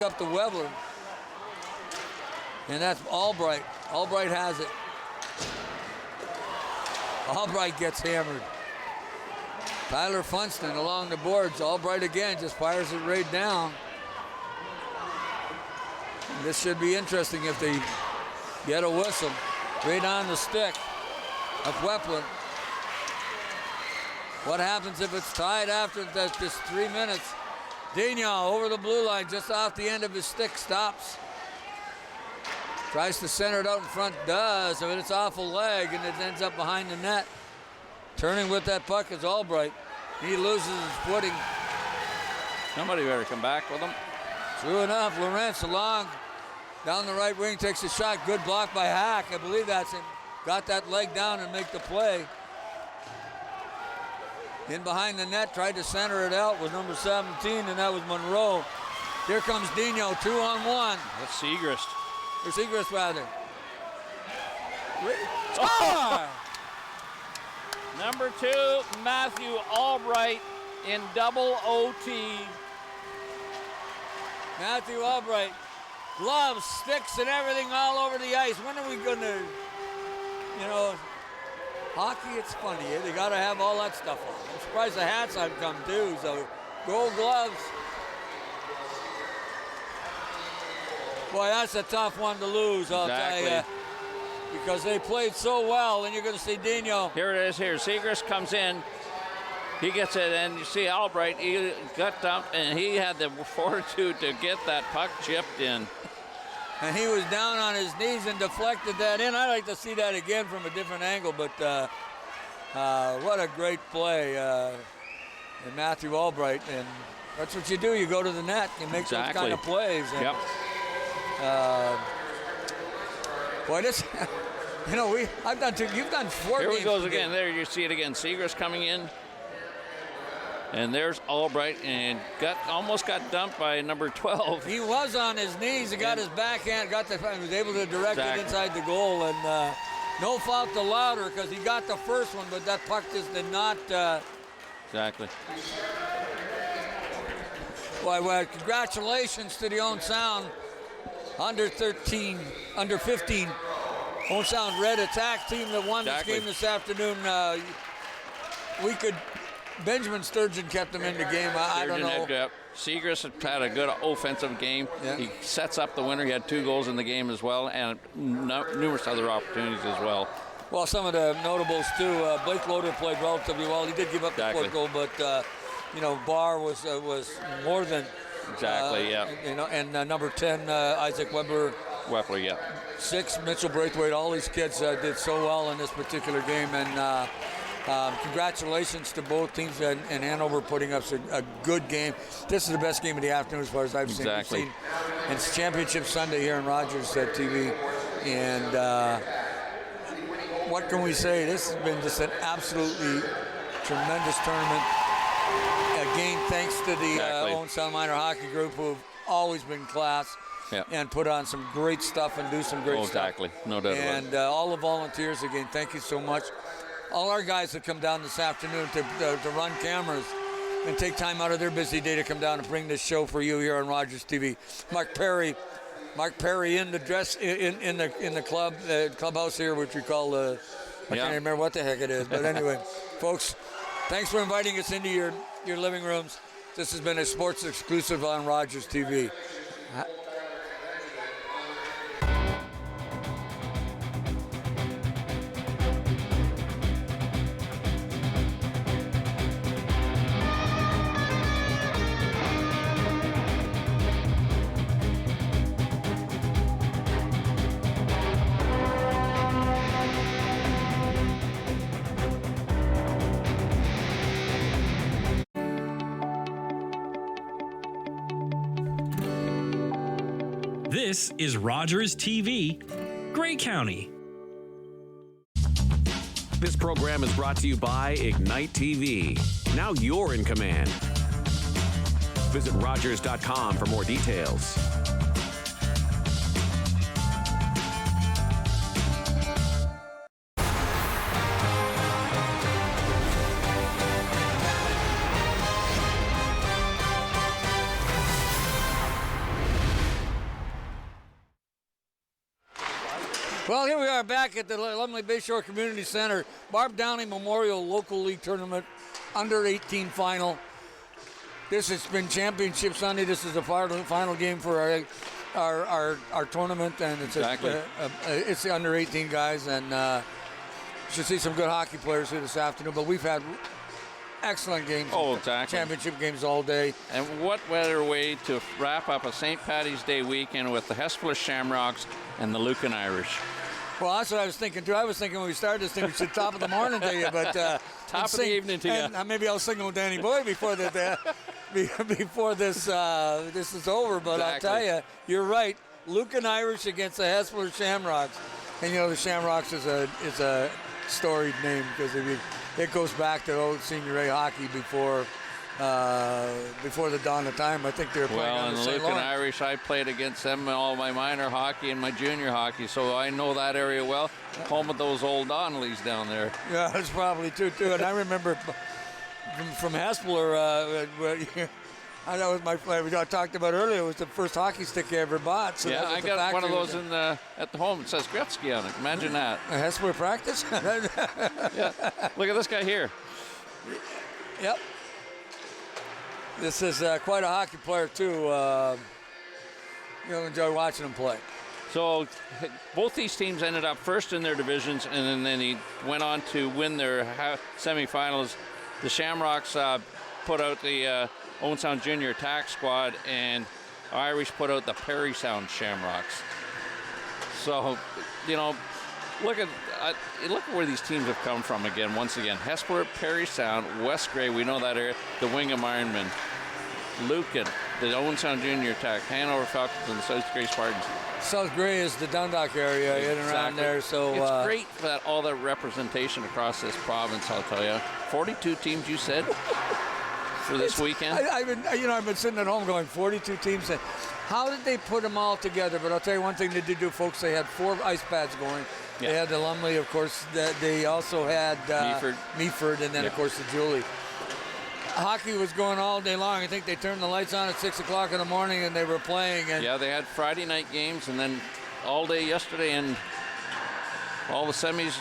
up to Weber. And that's Albright. Albright has it. Albright gets hammered. Tyler Funston along the boards. Albright again just fires it right down. And this should be interesting if they get a whistle. Right on the stick of Wepler. What happens if it's tied after just 3 minutes? Dignan over the blue line, just off the end of his stick, stops. Tries to center it out in front, does, but it's off a leg, and it ends up behind the net. Turning with that puck is Albright. He loses his footing. Somebody better come back with him. True enough, Lawrence along down the right wing, takes a shot. Good block by Hack. I believe that's him. Got that leg down and make the play. In behind the net, tried to center it out with number 17, and that was Monroe. Here comes Dino, 2-on-1. That's Segrist. Or Segrist, rather. Score! Number 2, Matthew Albright in double OT. Matthew Albright. Gloves, sticks, and everything all over the ice. When are we going to, hockey, it's funny. Eh? They got to have all that stuff on. I'm surprised the hats have come too. So, gold gloves. Boy, that's a tough one to lose, I'll tell you. Because they played so well, and you're going to see Dino. Here it is here. Segrist comes in. He gets it, and you see Albright. He got dumped, and he had the fortitude to get that puck chipped in. And he was down on his knees and deflected that in. I'd like to see that again from a different angle, but what a great play in Matthew Albright. And that's what you do. You go to the net. You make those kind of plays. And, yep. Boy, this, I've done two. You've done 4 games. Here he goes again. There you see it again. Segrist coming in. And there's Albright, and almost got dumped by number 12. He was on his knees. He got his backhand, was able to direct it inside the goal. And no fault to Lauder because he got the first one, but that puck just did not. Exactly. Well, congratulations to the Owen Sound under 15 Owen Sound Red Attack team that won this game this afternoon. Benjamin Sturgeon kept him in the game. I don't know. Segrist had a good offensive game. Yeah. He sets up the winner. He had 2 goals in the game as well, and numerous other opportunities as well. Well, some of the notables too. Blake Loader played relatively well. He did give up the 4th goal, but Barr was more than And number 10, Isaac Weber. Weber, yeah. 6, Mitchell Braithwaite. All these kids did so well in this particular game, and. Congratulations to both teams and Hanover putting up a good game. This is the best game of the afternoon as far as I've seen. And it's Championship Sunday here on Rogers TV. And what can we say? This has been just an absolutely tremendous tournament. Again, thanks to the Owen Sound Minor Hockey Group, who have always been class. Yep. And put on some great stuff and do some great stuff. Exactly. No doubt about it. And all the volunteers, again, thank you so much. All our guys that come down this afternoon to run cameras and take time out of their busy day to come down and bring this show for you here on Rogers TV. Mark Perry in the dress in the clubhouse here, which we call I can't remember what the heck it is, but anyway, folks, thanks for inviting us into your living rooms. This has been a sports exclusive on Rogers TV. This is Rogers TV, Grey County. This program is brought to you by Ignite TV. Now you're in command. Visit Rogers.com for more details. Well, here we are back at the Lumley Bayshore Community Center. Barb Downey Memorial Local League Tournament under 18 final. This has been Championship Sunday. This is the final game for our tournament, and it's it's the under 18 guys, and should see some good hockey players here this afternoon. But we've had excellent games. Oh, exactly. Championship games all day. And what better way to wrap up a St. Paddy's Day weekend with the Hespeler Shamrocks and the Lucan Irish. Well, that's what I was thinking, too. I was thinking when we started this thing, we should top of the morning to you, but top of the evening to you. And maybe I'll sing with Danny Boy before before this is over. But exactly. I'll tell you, you're right. Lucan Irish against the Hespeler Shamrocks, and the Shamrocks is a storied name because it goes back to old Senior A hockey before the dawn of time. I think they were playing on the St. Lucan Lawrence. Irish, I played against them in all my minor hockey and my junior hockey, so I know that area well. Home of those old Donnellys down there. Yeah, that's probably true, too. And I remember from Hespeler, that was my friend. We talked about earlier. It was the first hockey stick I ever bought. So yeah, I got one of those at the home. It says Gretzky on it. Imagine that. A Hespeler practice? Yeah. Look at this guy here. Yep. This is quite a hockey player, too. You'll enjoy watching him play. So both these teams ended up first in their divisions, and then he went on to win their semifinals. The Shamrocks put out the Owen Sound Junior Attack Squad, and Irish put out the Perry Sound Shamrocks. So, look at where these teams have come from again. Once again, Hespeler, Perry Sound, West Grey, we know that area, the Wingham Ironmen, Lucan, the Owen Sound Junior Attack, Hanover Falcons, and the South Grey Spartans. South Grey is the Dundalk area, in and around there. So it's great that all that representation across this province. I'll tell you, 42 teams you said for this weekend. I've been sitting at home going 42 teams. How did they put them all together? But I'll tell you one thing they did do, folks. They had 4 ice pads going. Yeah. They had the Lumley, of course. They also had Meaford, and then of course the Julie. Hockey was going all day long. I think they turned the lights on at 6 o'clock in the morning, and they were playing. And yeah, they had Friday night games, and then all day yesterday, and all the semis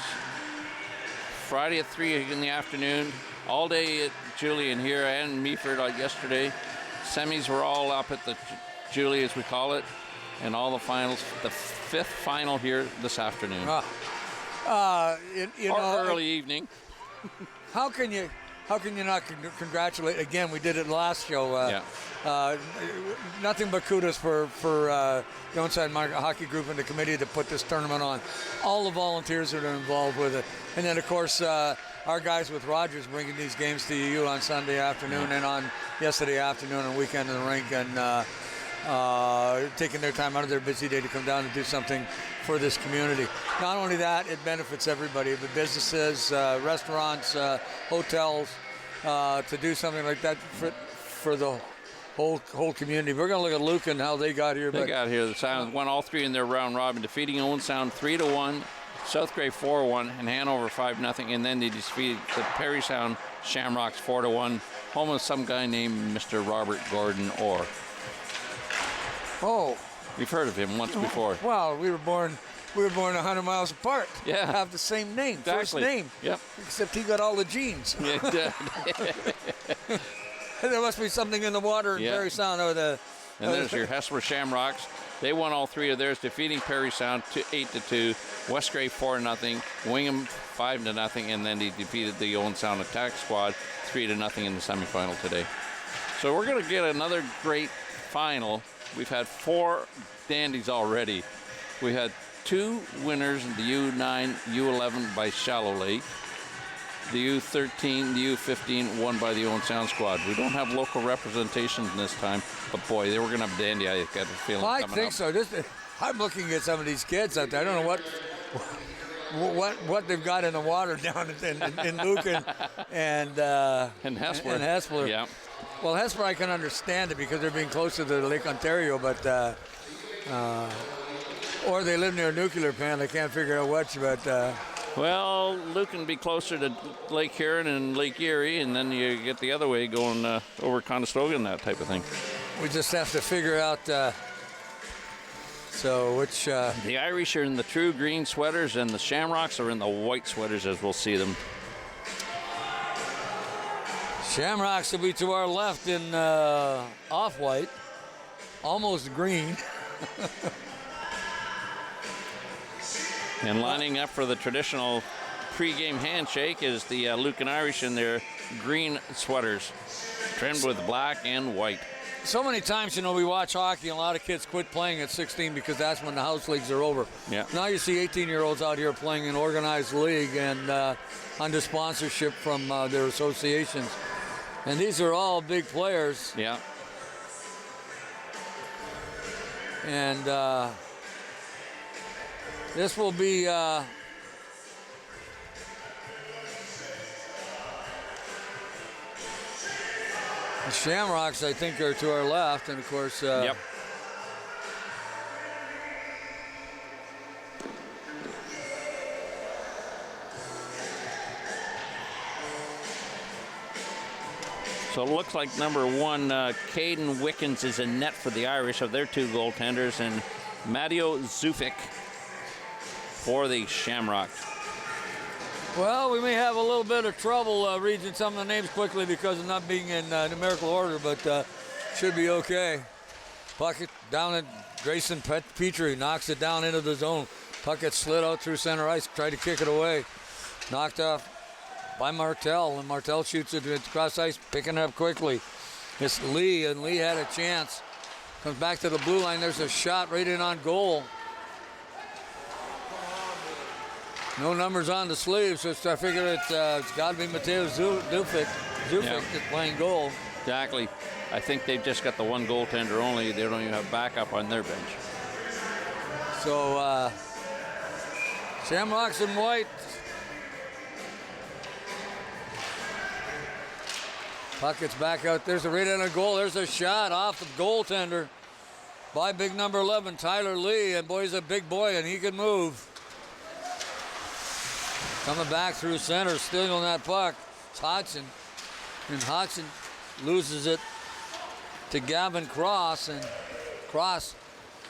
Friday at 3 in the afternoon. All day at Julie and here, and Meaford yesterday. Semis were all up at the Julie, as we call it, and all the finals. The 5th final here this afternoon. Early evening. How can you not congratulate? Again, we did it last show. Nothing but kudos for the Onside Hockey Group and the committee to put this tournament on. All the volunteers that are involved with it, and then of course our guys with Rogers bringing these games to you on Sunday afternoon and on yesterday afternoon and weekend in the rink, and taking their time out of their busy day to come down and do something for this community. Not only that, it benefits everybody, the businesses, restaurants, hotels, to do something like that for the whole community. We're going to look at Lucan, how they got here. They got here. The Sound won all 3 in their round robin, defeating Owen Sound 3-1, South Grey 4-1, and Hanover 5-0, and then they defeated the Perry Sound Shamrocks 4-1, home of some guy named Mr. Robert Gordon Orr. Oh. We've heard of him once before. Well, we were born 100 miles apart. Yeah. Have the same name, first name. Yep. Except he got all the genes. Yeah. There must be something in the water in Perry Sound. And there's your Hespeler Shamrocks. They won all 3 of theirs, defeating Perry Sound 8-2, West Grey 4-0, Wingham 5-0, and then they defeated the Owen Sound Attack Squad 3-0 in the semifinal today. So we're going to get another great final. We've had 4 dandies already. We had 2 winners in the U9, U11 by Shallow Lake. The U13, the U15 won by the Owen Sound squad. We don't have local representation this time, but boy, they were going to have a dandy. I got a feeling. Well, I think so. I'm looking at some of these kids out there. I don't know what they've got in the water down in Lucan and Hespeler. Yeah. Well, Hespeler, I can understand it because they're being closer to Lake Ontario, but or they live near a nuclear plant. I can't figure out which, but. Well, Lucan be closer to Lake Huron and Lake Erie, and then you get the other way going over Conestoga and that type of thing. We just have to figure out So which The Irish are in the true green sweaters, and the Shamrocks are in the white sweaters, as we'll see them. Shamrocks will be to our left in off-white, almost green. And lining up for the traditional pre-game handshake is the Lucan Irish in their green sweaters, trimmed with black and white. So many times, you know, we watch hockey and a lot of kids quit playing at 16 because that's when the house leagues are over. Yeah. Now you see 18-year-olds out here playing in organized league and under sponsorship from their associations. And these are all big players. Yeah. And this will be the Shamrocks, I think, are to our left, and of course. Yep. So it looks like number 1, Caden Wickens, is in net for the Irish of their 2 goaltenders, and Matteo Zufik for the Shamrocks. Well, we may have a little bit of trouble reading some of the names quickly because of not being in numerical order, but should be okay. Puck it down at Grayson Petrie, knocks it down into the zone. Puck gets slid out through center ice, tried to kick it away. Knocked off by Martel, and Martel shoots it across ice, picking it up quickly. It's Lee, and Lee had a chance. Comes back to the blue line. There's a shot right in on goal. No numbers on the sleeves, so I figure it's got to be Mateo Zufik that's playing goal. Exactly. I think they've just got the 1 goaltender only. They don't even have backup on their bench. So Shamrocks in white. Puck gets back out. There's a right on a goal. There's a shot off the goaltender by big number 11, Tyler Lee. And boy, he's a big boy, and he can move. Coming back through center, stealing that puck. It's Hodgson. And Hodgson loses it to Gavin Cross. And Cross,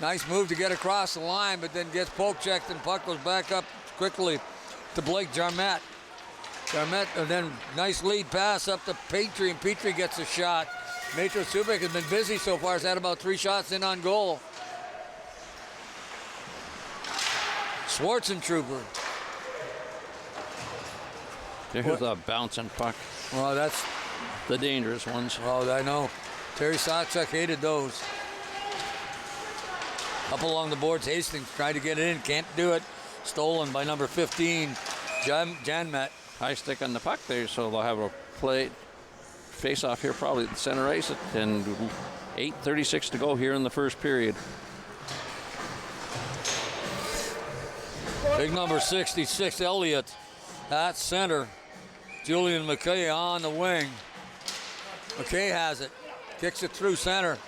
nice move to get across the line, but then gets poke checked and puck goes back up quickly to Blake Jarmette. Jarmette, and then nice lead pass up to Petrie, and Petrie gets a shot. Mateo Zufik has been busy so far. He's had about 3 shots in on goal. Schwarzentrooper. There's a bouncing puck. Well, that's the dangerous ones. Oh, I know. Terry Sawchuk hated those. Up along the boards, Hastings tried to get it in, can't do it. Stolen by number 15, Janmet. High stick on the puck there, so they'll have a play face-off here probably at the center ice, and 8:36 to go here in the first period. Big number 66, Elliott at center. Julian McKay on the wing. McKay has it. Kicks it through center.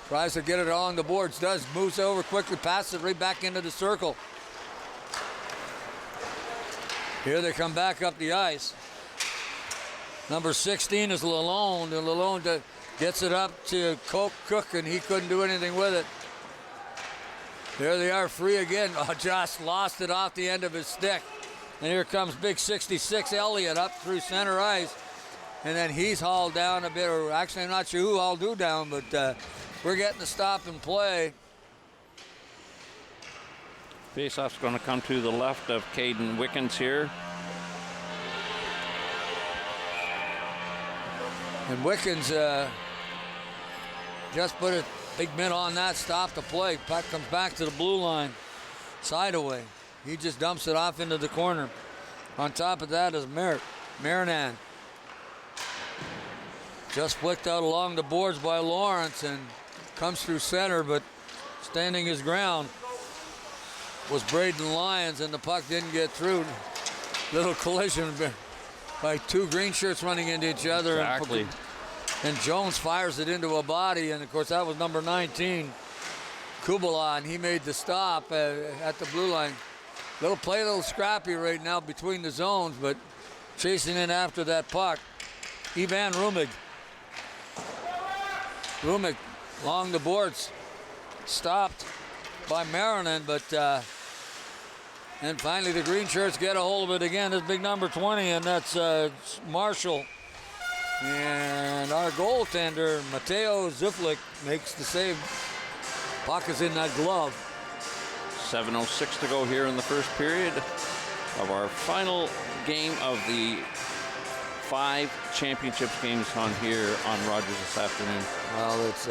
Tries to get it along the boards. Does. Moves over quickly. Passes it right back into the circle. Here they come back up the ice. Number 16 is Lalonde. And Lalonde gets it up to Cook, and he couldn't do anything with it. There they are, free again. Oh, Josh lost it off the end of his stick. And here comes big 66 Elliott up through center ice. And then he's hauled down a bit, or actually I'm not sure who hauled who down, but we're getting the stop and play. Face-off's going to come to the left of Caden Wickens here. And Wickens just put a big mitt on that, stop the play. Puck comes back to the blue line, side away. He just dumps it off into the corner. On top of that is Marinan. Just flicked out along the boards by Lawrence and comes through center, but standing his ground was Braden Lyons, and the puck didn't get through. Little collision by 2 green shirts running into each other. Exactly. And Jones fires it into a body, and of course that was number 19, Kubala, and he made the stop at the blue line. Little scrappy right now between the zones, but chasing in after that puck, Ivan Rumig. Rumig along the boards, stopped by Marinan, but and finally the green shirts get a hold of it again. It's big number 20, and that's Marshall. And our goaltender, Mateo Ziflik, makes the save. Puck is in that glove. 7:06 to go here in the first period of our final game of the 5 championships games on here on Rogers this afternoon. Well, it's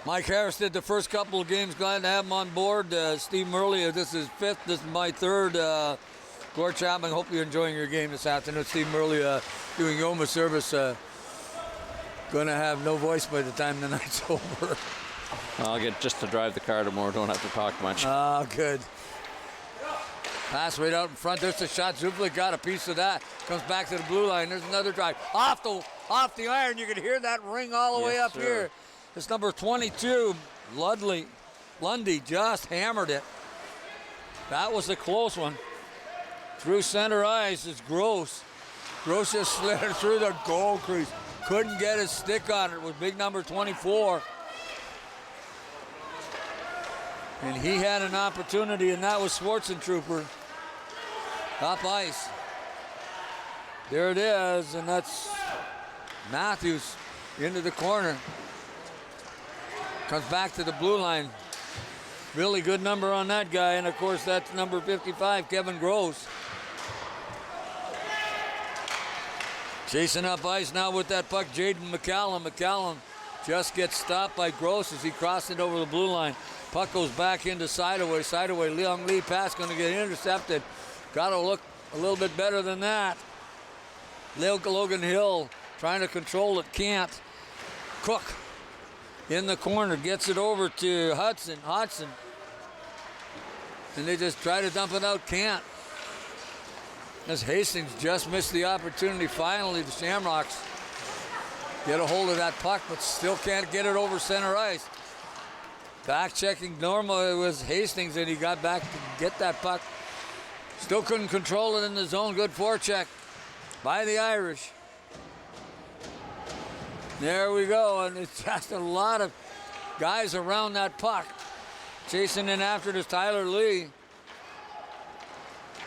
Mike Harris did the first couple of games. Glad to have him on board. Steve Murley, this is 5th. This is my 3rd. Gord Chapman, hope you're enjoying your game this afternoon. Steve Murley doing Yoma service. Going to have no voice by the time the night's over. I'll get just to drive the car tomorrow. Don't have to talk much. Oh, good. Pass right out in front. There's the shot. Zuflik got a piece of that. Comes back to the blue line. There's another drive. Off the iron. You can hear that ring all the way up here. It's number 22, Lundy just hammered it. That was a close one. Through center ice is Gross. Gross just slid it through the goal crease. Couldn't get his stick on it with big number 24. And he had an opportunity, and that was Schwarzentrooper. Up ice. There it is, and that's Matthews into the corner. Comes back to the blue line. Really good number on that guy, and of course that's number 55, Kevin Gross. Chasing up ice now with that puck, Jaden McCallum. McCallum just gets stopped by Gross as he crossed it over the blue line. Puck goes back into Sideaway. Sideaway, Leon Lee pass going to get intercepted. Got to look a little bit better than that. Logan Hill trying to control it, can't. Cook in the corner, gets it over to Hodgson. And they just try to dump it out, can't. As Hastings just missed the opportunity. Finally, the Shamrocks get a hold of that puck, but still can't get it over center ice. Back checking normal, it was Hastings, and he got back to get that puck. Still couldn't control it in the zone. Good forecheck by the Irish. There we go, and it's just a lot of guys around that puck. Chasing in after it is Tyler Lee.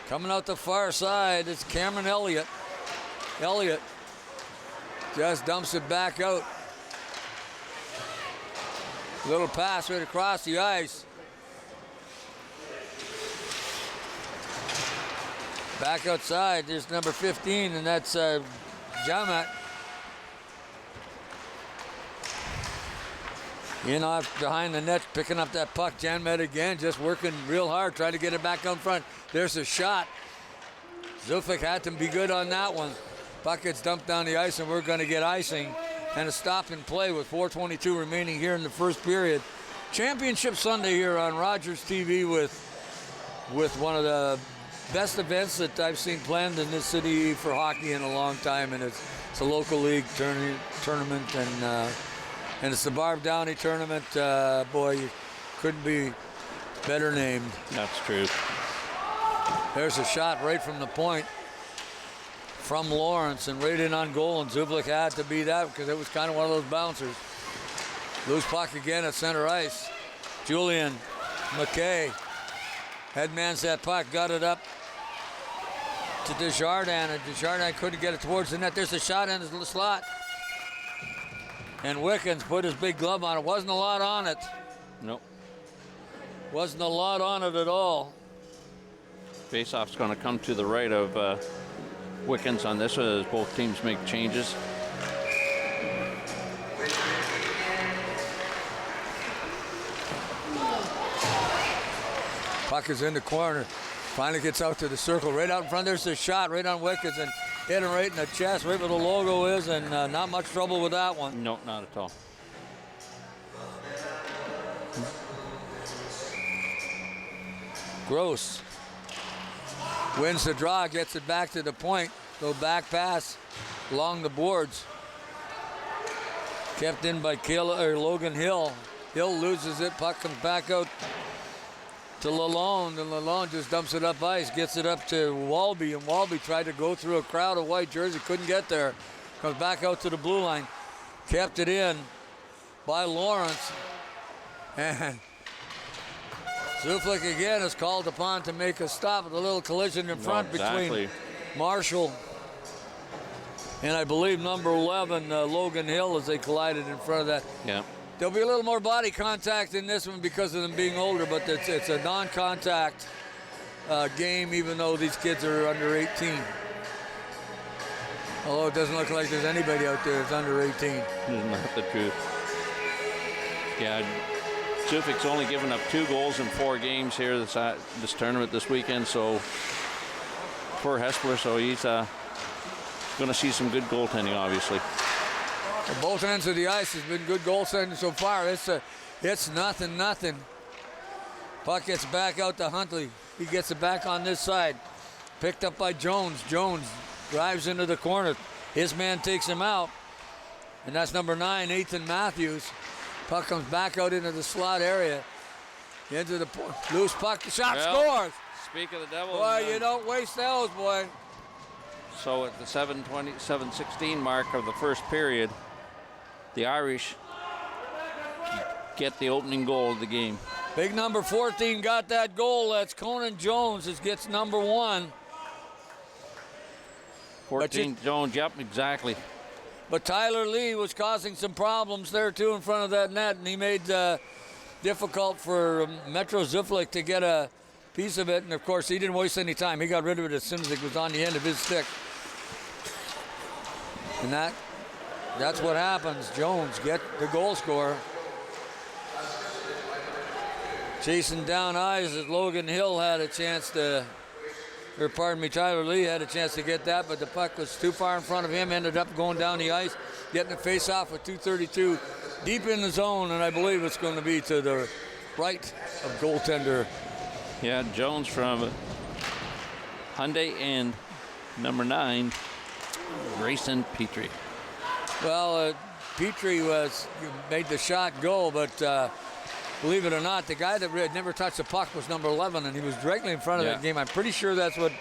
Coming out the far side, it's Cameron Elliott. Elliott just dumps it back out. Little pass right across the ice. Back outside, there's number 15, and that's Jamat. In off behind the net, picking up that puck. Janmet again, just working real hard, trying to get it back out front. There's a shot. Zufik had to be good on that one. Puck gets dumped down the ice, and we're going to get icing and a stop and play with 4:22 remaining here in the first period. Championship Sunday here on Rogers TV with one of the best events that I've seen planned in this city for hockey in a long time, and it's a local league tournament, and it's the Barb Downey Tournament. Boy, you couldn't be better named. That's true. There's a shot right from the point from Lawrence and right in on goal, and Zublik had to be that because it was kind of one of those bouncers. Loose puck again at center ice. Julian McKay headmans that puck, got it up to Desjardins, and Desjardins couldn't get it towards the net. There's a shot in the slot. And Wickens put his big glove on it. Wasn't a lot on it. Nope. Wasn't a lot on it at all. Faceoff's going to come to the right of Wickens on this as both teams make changes. Puck is in the corner. Finally gets out to the circle. Right out in front, there's a shot right on Wickens and hit him right in the chest, right where the logo is, and not much trouble with that one. No, not at all. Gross wins the draw, gets it back to the point. Little back pass along the boards. Kept in by Logan Hill. Hill loses it, puck comes back out to Lalonde, and Lalonde just dumps it up ice, gets it up to Walby, and Walby tried to go through a crowd of white jerseys, couldn't get there. Comes back out to the blue line, kept it in by Lawrence, and Zuflick again is called upon to make a stop at the little collision in front between Marshall and I believe number 11, Logan Hill, as they collided in front of that. Yeah. There'll be a little more body contact in this one because of them being older, but it's a non-contact game, even though these kids are under 18. Although it doesn't look like there's anybody out there that's under 18. Isn't that the truth? Yeah, Zuffick's only given up 2 goals in 4 games here this tournament this weekend, so for Hespeler, so he's going to see some good goaltending, obviously. Well, both ends of the ice has been good goaltending so far. It's 0-0. Puck gets back out to Huntley. He gets it back on this side. Picked up by Jones. Jones drives into the corner. His man takes him out. And that's number 9, Ethan Matthews. Puck comes back out into the slot area. Into the loose puck. The shot scores. Speak of the devil. Boy, you don't waste those, boy. So at the 7:16 mark of the first period, the Irish get the opening goal of the game. Big number 14 got that goal. That's Conan Jones. It gets number 1. 14 Jones, yep, exactly. But Tyler Lee was causing some problems there, too, in front of that net, and he made difficult for Metro Zuflick to get a piece of it. And, of course, he didn't waste any time. He got rid of it as soon as it was on the end of his stick. And that's what happens. Jones get the goal scorer. Chasing down eyes as Logan Hill had a chance to, or pardon me, Tyler Lee had a chance to get that, but the puck was too far in front of him, ended up going down the ice, getting a face-off with 2:32 deep in the zone, and I believe it's going to be to the right of goaltender. Yeah, Jones from Hyundai and number 9, Grayson Petrie. Well, Petrie made the shot go, but believe it or not, the guy that had never touched the puck was number 11, and he was directly in front of that game. I'm pretty sure that's what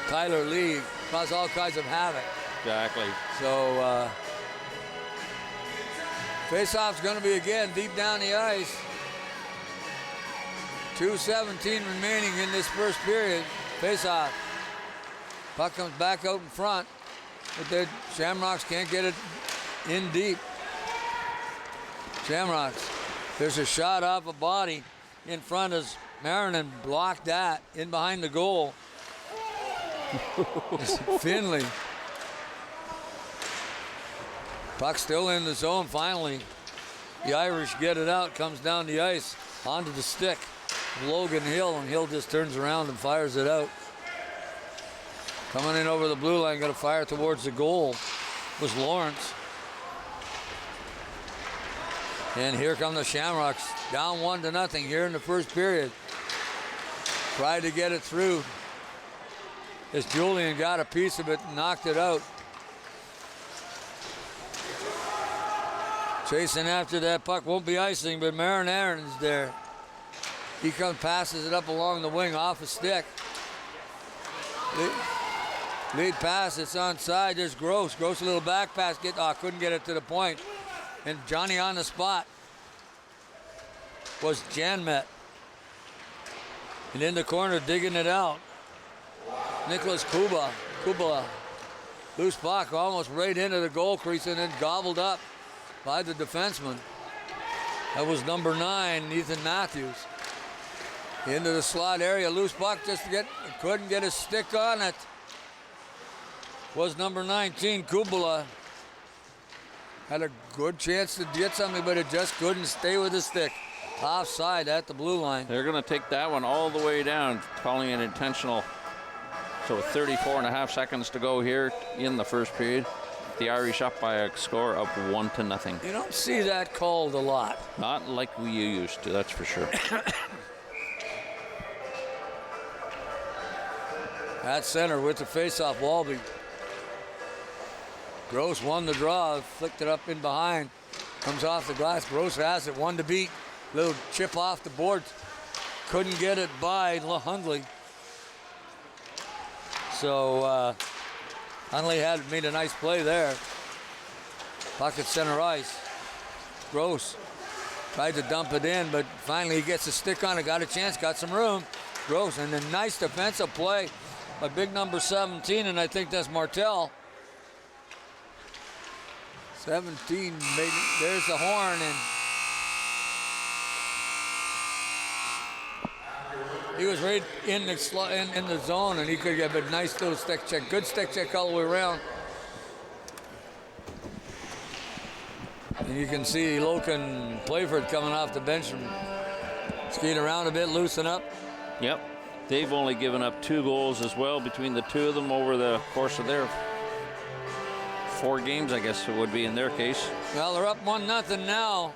Tyler Lee caused all kinds of havoc. Exactly. So face-off's going to be again deep down the ice. 2:17 remaining in this first period. Face-off. Puck comes back out in front, but the Shamrocks can't get it in deep. Shamrocks. There's a shot off a body in front as Marinan blocked that in behind the goal. Finley. Puck still in the zone finally. The Irish get it out, comes down the ice, onto the stick. Logan Hill, and Hill just turns around and fires it out. Coming in over the blue line, got to fire towards the goal was Lawrence. And here come the Shamrocks, down 1-0 here in the first period. Tried to get it through as Julian got a piece of it and knocked it out. Chasing after that puck, won't be icing, but Marin Aaron's there. He comes, passes it up along the wing off a stick. Lead pass, it's onside. There's Gross. Gross, a little back pass. Couldn't get it to the point. And Johnny on the spot was Janmet. And in the corner, digging it out. Nicholas Kubala. Loose puck, almost right into the goal crease and then gobbled up by the defenseman. That was number 9, Ethan Matthews. Into the slot area, loose puck, couldn't get his stick on it. Was number 19, Kubala. Had a good chance to get something, but it just couldn't stay with the stick. Offside at the blue line. They're going to take that one all the way down, calling it intentional. So with 34.5 seconds to go here in the first period, the Irish up by a score of 1-0. You don't see that called a lot. Not like we used to, that's for sure. At center with the face-off, Walby. Gross won the draw, flicked it up in behind. Comes off the glass. Gross has it, 1 to beat. Little chip off the board. Couldn't get it by Hundley. So Hundley had made a nice play there. Puck at center ice. Gross Tried to dump it in, but finally he gets a stick on it, got a chance, got some room. Gross, and a nice defensive play by big number 17, and I think that's Martell. 17, maybe. There's the horn, and he was right in the zone, and he could get a nice little stick check. Good stick check all the way around. And you can see Lucan Playford coming off the bench and skiing around a bit, loosen up. Yep. They've only given up 2 goals as well between the two of them over the course of their 4 games, I guess it would be in their case. Well, they're up 1-0 now.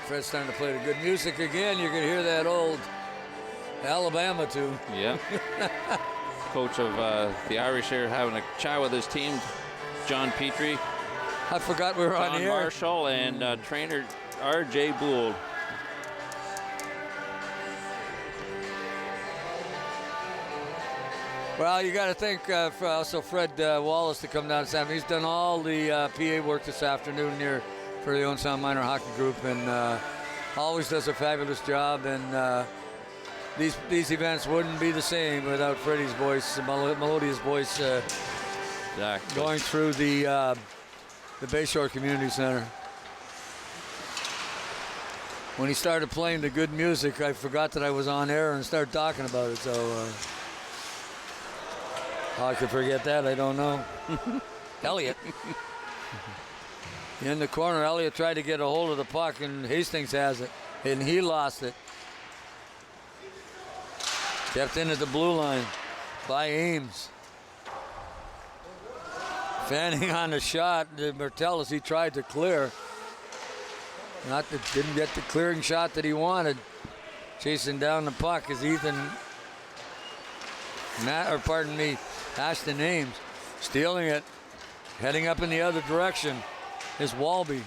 Fred's starting to play the good music again. You can hear that old Alabama tune. Yeah. Coach of the Irish here having a chat with his team, John Petrie. I forgot we were on the air. John Marshall and trainer R.J. Bould. Well, you got to thank also Fred Wallace to come down this afternoon. He's done all the PA work this afternoon here for the Owen Sound Minor Hockey Group, and always does a fabulous job. And these events wouldn't be the same without Freddie's voice, melodious voice, going through the Bayshore Community Center. When he started playing the good music, I forgot that I was on air and started talking about it. So. How I could forget that, I don't know. Elliott. In the corner, Elliott tried to get a hold of the puck, and Hastings has it, and he lost it. Kept in at the blue line by Ames. Fanning on the shot, Martell, as he tried to clear. Didn't get the clearing shot that he wanted. Chasing down the puck is Ashton Ames, stealing it, heading up in the other direction is Walby.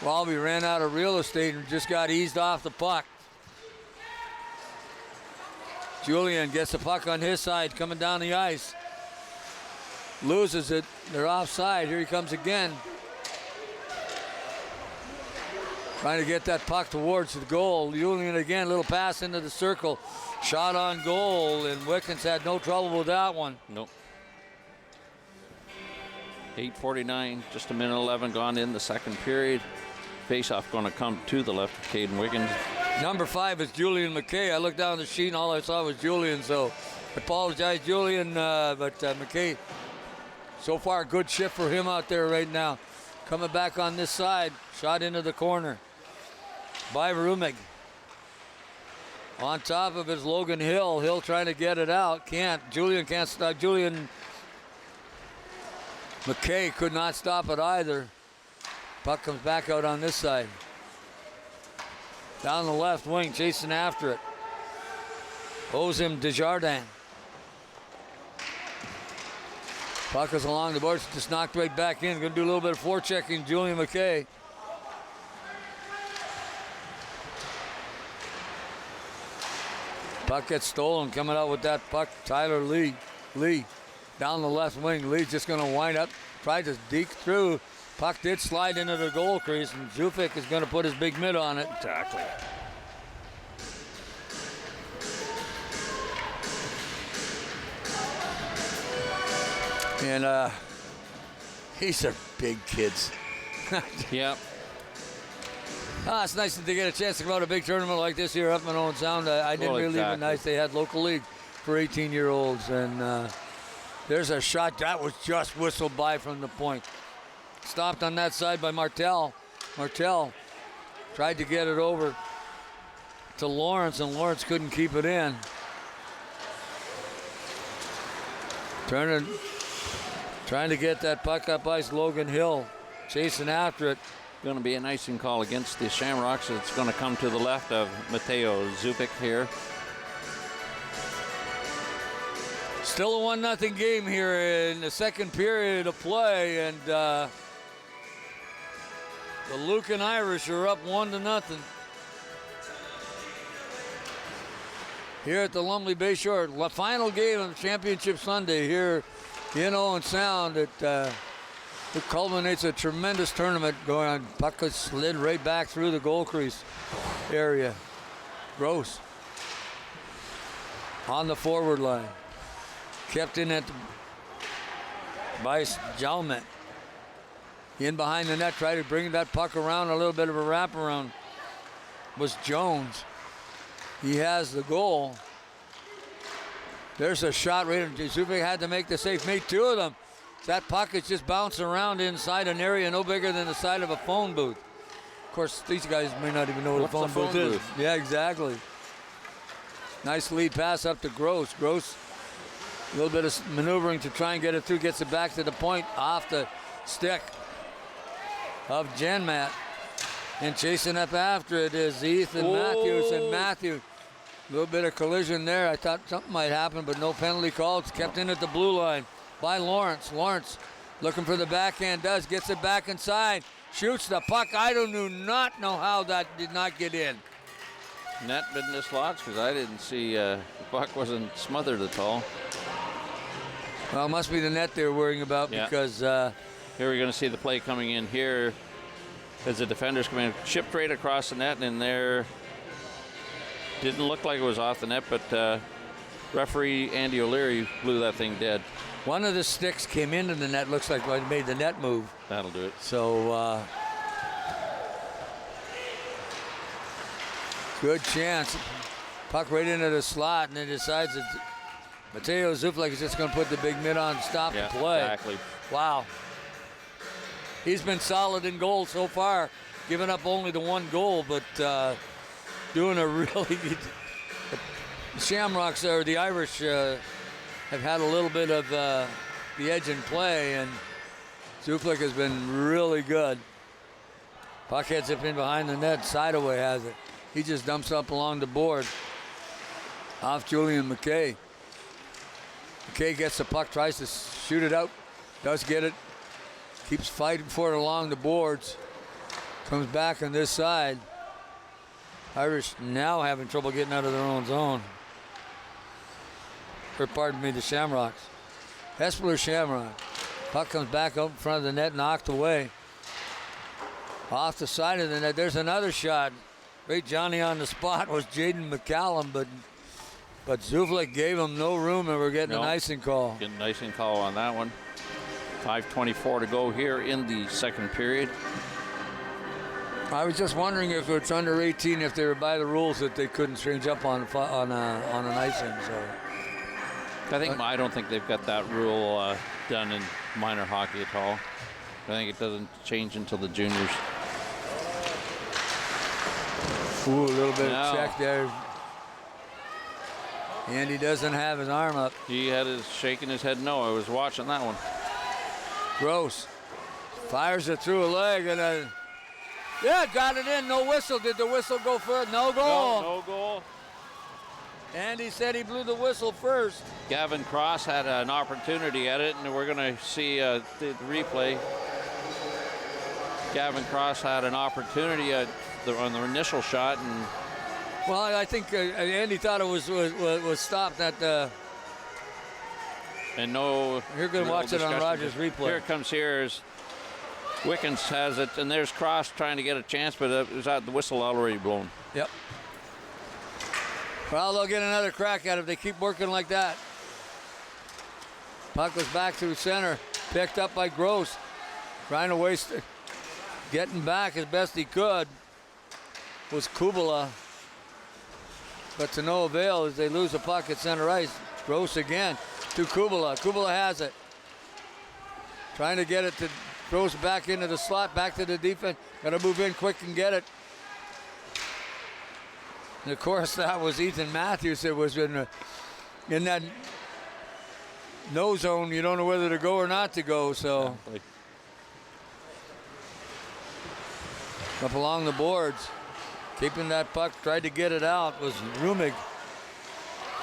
Walby ran out of real estate and just got eased off the puck. Julian gets the puck on his side, coming down the ice. Loses it, they're offside, here he comes again. Trying to get that puck towards the goal. Julian again, little pass into the circle. Shot on goal, and Wickens had no trouble with that one. Nope. 8:49, just a minute 11 gone in the second period. Face-off going to come to the left of Caden Wickens. Number 5 is Julian McKay. I looked down the sheet and all I saw was Julian, so I apologize, Julian, but McKay, so far a good shift for him out there right now. Coming back on this side, shot into the corner by Rumig. On top of his Logan Hill. Hill trying to get it out. Can't. Julian can't stop. Julian McKay could not stop it either. Puck comes back out on this side. Down the left wing, chasing after it. Owes him Desjardins. Puck is along the boards, just knocked right back in. Going to do a little bit of forechecking, Julian McKay. Puck gets stolen, coming out with that puck, Tyler Lee. Lee down the left wing. Lee's just going to wind up, try to deke through. Puck did slide into the goal crease, and Zufik is going to put his big mitt on it. Exactly. And these are big kids. Yep. It's nice that they get a chance to come out a big tournament like this here up in Owen Sound. I didn't really even nice. They had local league for 18-year-olds, and there's a shot that was just whistled by from the point. Stopped on that side by Martell. Martell tried to get it over to Lawrence, and Lawrence couldn't keep it in. Trying to get that puck up ice, Logan Hill chasing after it. Going to be an icing call against the Shamrocks. It's going to come to the left of Mateo Zupik here. Still a 1-0 game here in the second period of play, and the Lucan Irish are up 1-0. Here at the Lumley Bayshore, final game of the Championship Sunday here in Owen Sound at It culminates a tremendous tournament going on. Puck is slid right back through the goal crease area. Gross. On the forward line. Kept in by Jalmet. In behind the net, tried to bring that puck around, a little bit of a wraparound. Was Jones. He has the goal. There's a shot right. Zubik had to make the save. Made two of them. That puck is just bouncing around inside an area no bigger than the side of a phone booth. Of course, these guys may not even know what a phone booth is. Yeah, exactly. Nice lead pass up to Gross. Gross, a little bit of maneuvering to try and get it through. Gets it back to the point off the stick of Janmat. And chasing up after it is Ethan Matthews. And Matthews, a little bit of collision there. I thought something might happen, but no penalty called. It's kept in at the blue line by Lawrence. Lawrence looking for the backhand, gets it back inside, shoots the puck. I do not know how that did not get in. Net been dislodged because I didn't see the puck wasn't smothered at all. Well, it must be the net they're worrying about because... here we're going to see the play coming in here as the defenders come in. Chipped right across the net, and there didn't look like it was off the net, but referee Andy O'Leary blew that thing dead. One of the sticks came into the net. Looks like it made the net move. That'll do it. So, good chance. Puck right into the slot, and then decides that Mateo Zuflik is just going to put the big mitt on and stop the play. Exactly. Wow. He's been solid in goal so far, giving up only the one goal, but doing a really good. The Shamrocks, or the Irish, have had a little bit of the edge in play, and Zuflik has been really good. Puck heads up in behind the net. Sideaway has it. He just dumps up along the board. Off Julian McKay. McKay gets the puck, tries to shoot it out. Does get it. Keeps fighting for it along the boards. Comes back on this side. Irish now having trouble getting out of their own zone. Or pardon me, the Shamrocks. Hespeler Shamrock. Puck comes back up in front of the net, knocked away. Off the side of the net, there's another shot. Great Johnny on the spot was Jaden McCallum, but Zuflik gave him no room, and we're getting an icing call. Getting an icing call on that one. 5:24 to go here in the second period. I was just wondering if it's under 18, if they were by the rules that they couldn't change up on an icing. So I don't think they've got that rule done in minor hockey at all. I think it doesn't change until the juniors. Ooh, a little bit of check there. And he doesn't have his arm up. He had his shaking his head no. I was watching that one. Gross fires it through a leg, and got it in. No whistle. Did the whistle go first? No goal. No goal. And he said he blew the whistle first. Gavin Cross had an opportunity at it, and we're going to see the replay. Gavin Cross had an opportunity on the initial shot, and well, I think Andy thought it was stopped at the. And no. You're going to watch it on Rogers replay. Here it comes. Here's Wickens has it, and there's Cross trying to get a chance, but it was the whistle already blown. Yep. Well, they'll get another crack at it if they keep working like that. Puck was back through center, picked up by Gross, trying to waste it. Getting back as best he could was Kubala, but to no avail as they lose the puck at center ice. Gross again to Kubala. Kubala has it. Trying to get it to Gross back into the slot, back to the defense. Got to move in quick and get it. And of course, that was Ethan Matthews that was in that no zone. You don't know whether to go or not to go. So up along the boards, keeping that puck, tried to get it out was Rumig.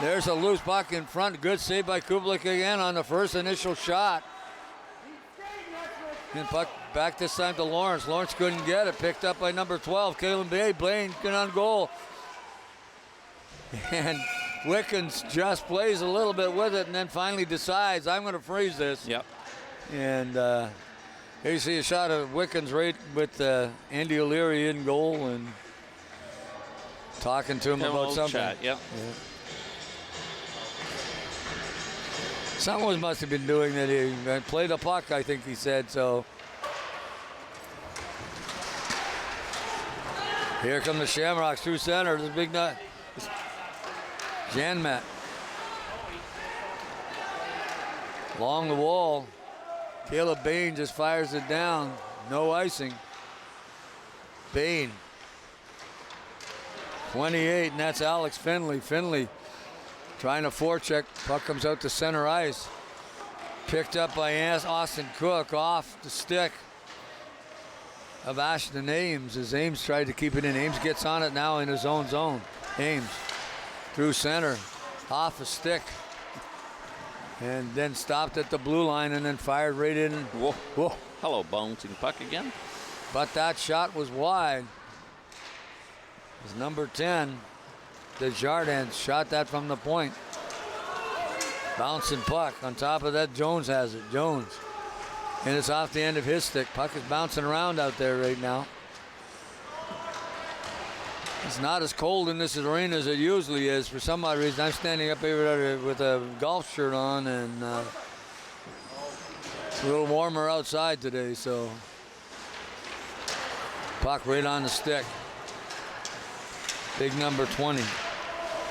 There's a loose puck in front. Good save by Kubalik again on the first initial shot. And puck back this time to Lawrence. Lawrence couldn't get it. Picked up by number 12, Kalen Bay. Blaine on goal. And Wickens just plays a little bit with it and then finally decides, I'm going to freeze this. Yep. And Here you see a shot of Wickens right with Andy O'Leary in goal and talking to him about something. Chat, yep. Yeah. Someone must have been doing that. He played a puck, I think he said, so. Here come the Shamrocks through center. This big nut. Janmat. Along the wall. Caleb Bain just fires it down. No icing. Bain. 28, and that's Alex Finley. Finley trying to forecheck. Puck comes out to center ice. Picked up by Austin Cook off the stick of Ashton Ames as Ames tried to keep it in. Ames gets on it now in his own zone. Ames through center, off a stick, and then stopped at the blue line and then fired right in. Whoa. Whoa. Hello, bouncing puck again. But that shot was wide. It's number 10, Desjardins, shot that from the point. Bouncing puck. On top of that, Jones has it. Jones. And it's off the end of his stick. Puck is bouncing around out there right now. It's not as cold in this arena as it usually is. For some odd reason, I'm standing up here with a golf shirt on, and it's a little warmer outside today, so. Puck right on the stick. Big number 20,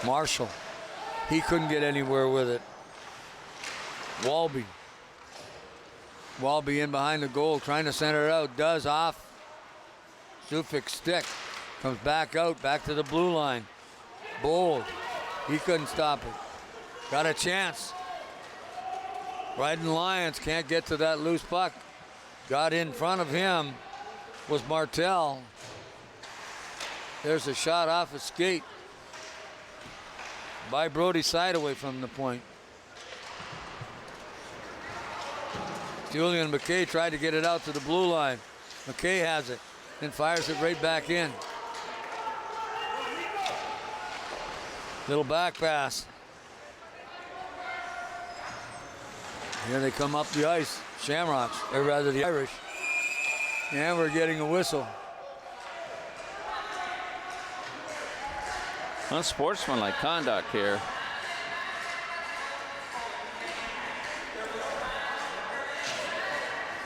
Marshall. He couldn't get anywhere with it. Walby. Walby in behind the goal, trying to center it out. Does off Sufik's stick. Comes back out, back to the blue line. Bold. He couldn't stop it. Got a chance. Riding Lions can't get to that loose puck. Got in front of him was Martel. There's a shot off a skate by Brody Sidaway from the point. Julian McKay tried to get it out to the blue line. McKay has it, then fires it right back in. Little back pass. Here they come up the ice. Shamrocks, or rather the Irish. And we're getting a whistle. Unsportsmanlike conduct here.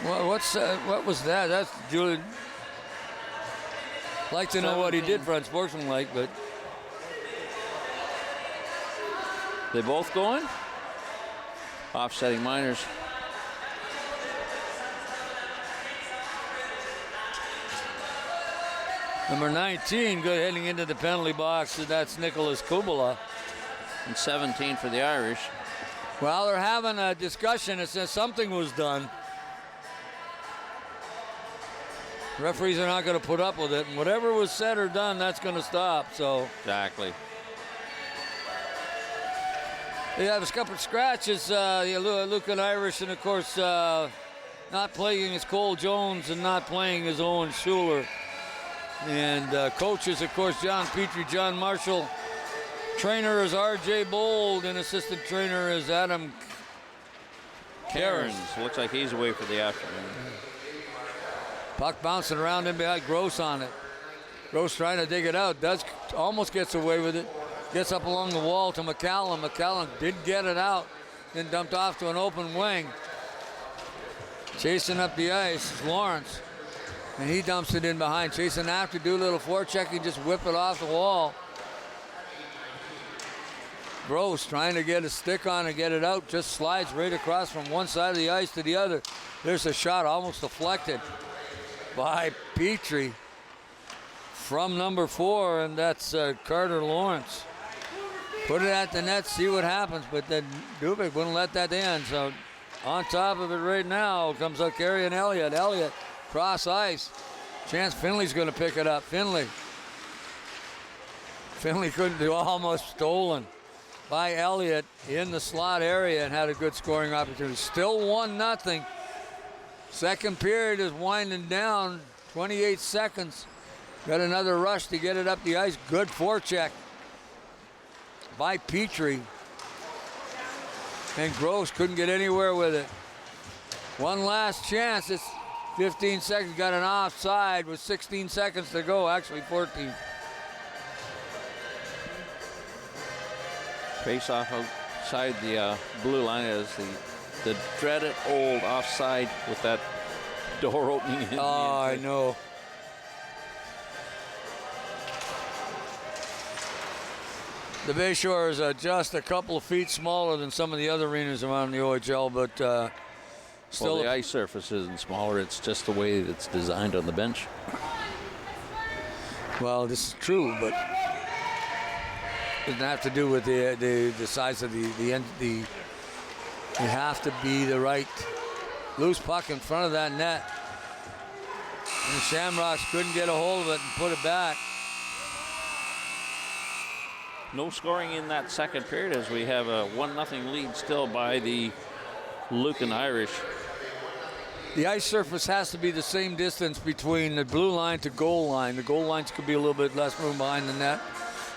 Well, what was that? That's Julian. Like to know what he did for unsportsmanlike, but They both going? Offsetting minors. Number 19, good heading into the penalty box. That's Nicholas Kubala. And 17 for the Irish. Well, they're having a discussion. It says something was done. Referees are not going to put up with it. And whatever was said or done, that's going to stop. So Exactly. they have a couple of scratches. Lucan Irish, and of course, not playing as Cole Jones and not playing as Owen Schuler. And coaches, of course, John Petrie, John Marshall. Trainer is R.J. Bold, and assistant trainer is Adam Cairns. Looks like he's away for the afternoon. Puck bouncing around in behind, Gross on it. Gross trying to dig it out. Almost gets away with it. Gets up along the wall to McCallum. McCallum did get it out. Then dumped off to an open wing. Chasing up the ice is Lawrence. And he dumps it in behind. Chasing after, do a little forecheck, and just whip it off the wall. Gross trying to get a stick on and get it out. Just slides right across from one side of the ice to the other. There's a shot almost deflected by Petrie from number 4, and that's Carter Lawrence. Put it at the net, see what happens, but then Dubik wouldn't let that in. So on top of it right now comes out Carey and Elliott. Elliott cross ice. Chance Finley's going to pick it up. Finley couldn't do, almost stolen by Elliott in the slot area and had a good scoring opportunity. Still 1-0. Second period is winding down. 28 seconds. Got another rush to get it up the ice. Good forecheck by Petrie. And Gross couldn't get anywhere with it. One last chance. It's 15 seconds, got an offside with 16 seconds to go, actually 14. Face off outside the blue line is the dreaded old offside with that door opening. In Oh, I know. The Bayshore is just a couple of feet smaller than some of the other arenas around the OHL, but still. Well, the ice surface isn't smaller. It's just the way it's designed on the bench. Well, this is true, but it doesn't have to do with the size of the end. You have to be the right loose puck in front of that net. And the Shamrocks couldn't get a hold of it and put it back. No scoring in that second period as we have a 1-0 lead still by the Lucan Irish. The ice surface has to be the same distance between the blue line to goal line. The goal lines could be a little bit less room behind the net,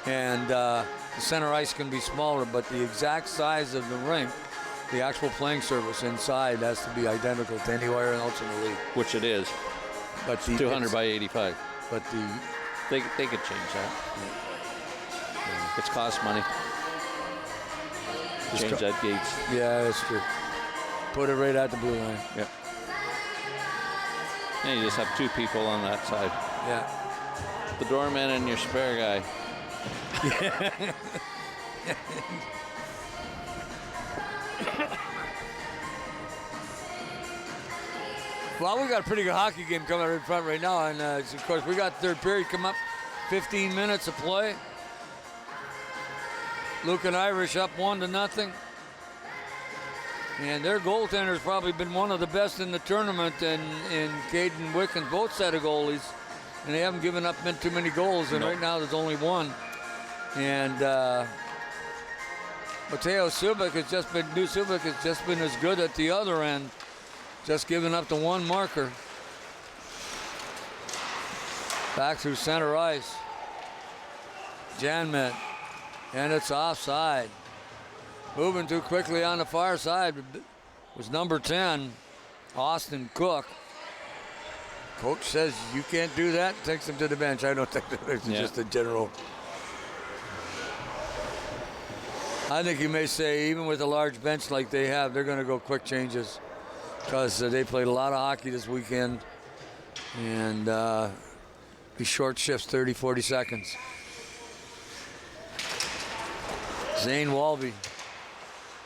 and the center ice can be smaller, but the exact size of the rink, the actual playing surface inside, has to be identical to anywhere else in the league. Which it is. But 200 by 85. But they could change that. It's cost money. Change that gates. Yeah, that's true. Put it right at the blue line. Yep. And you just have two people on that side. Yeah. The doorman and your spare guy. Well, we got a pretty good hockey game coming up in front right now, and of course we got third period come up. 15 minutes of play. Lucan Irish up 1-0. And their goaltender's probably been one of the best in the tournament, in Caden Wickens, both set of goalies. And they haven't given up too many goals, and right now there's only one. And Mateo Subic has just been as good at the other end, just giving up the one marker. Back through center ice. Janmet, and it's offside. Moving too quickly on the far side was number 10, Austin Cook. Coach says you can't do that, takes him to the bench. I don't think it's just a general. I think you may say, even with a large bench like they have, they're going to go quick changes because they played a lot of hockey this weekend, and be short shifts, 30, 40 seconds. Zane Walby.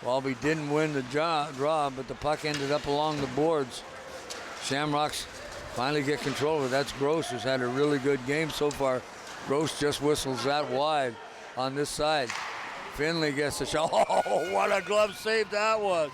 Walby didn't win the draw, but the puck ended up along the boards. Shamrocks finally get control of it. That's Gross, who's had a really good game so far. Gross just whistles that wide on this side. Finley gets the shot. Oh, what a glove save that was.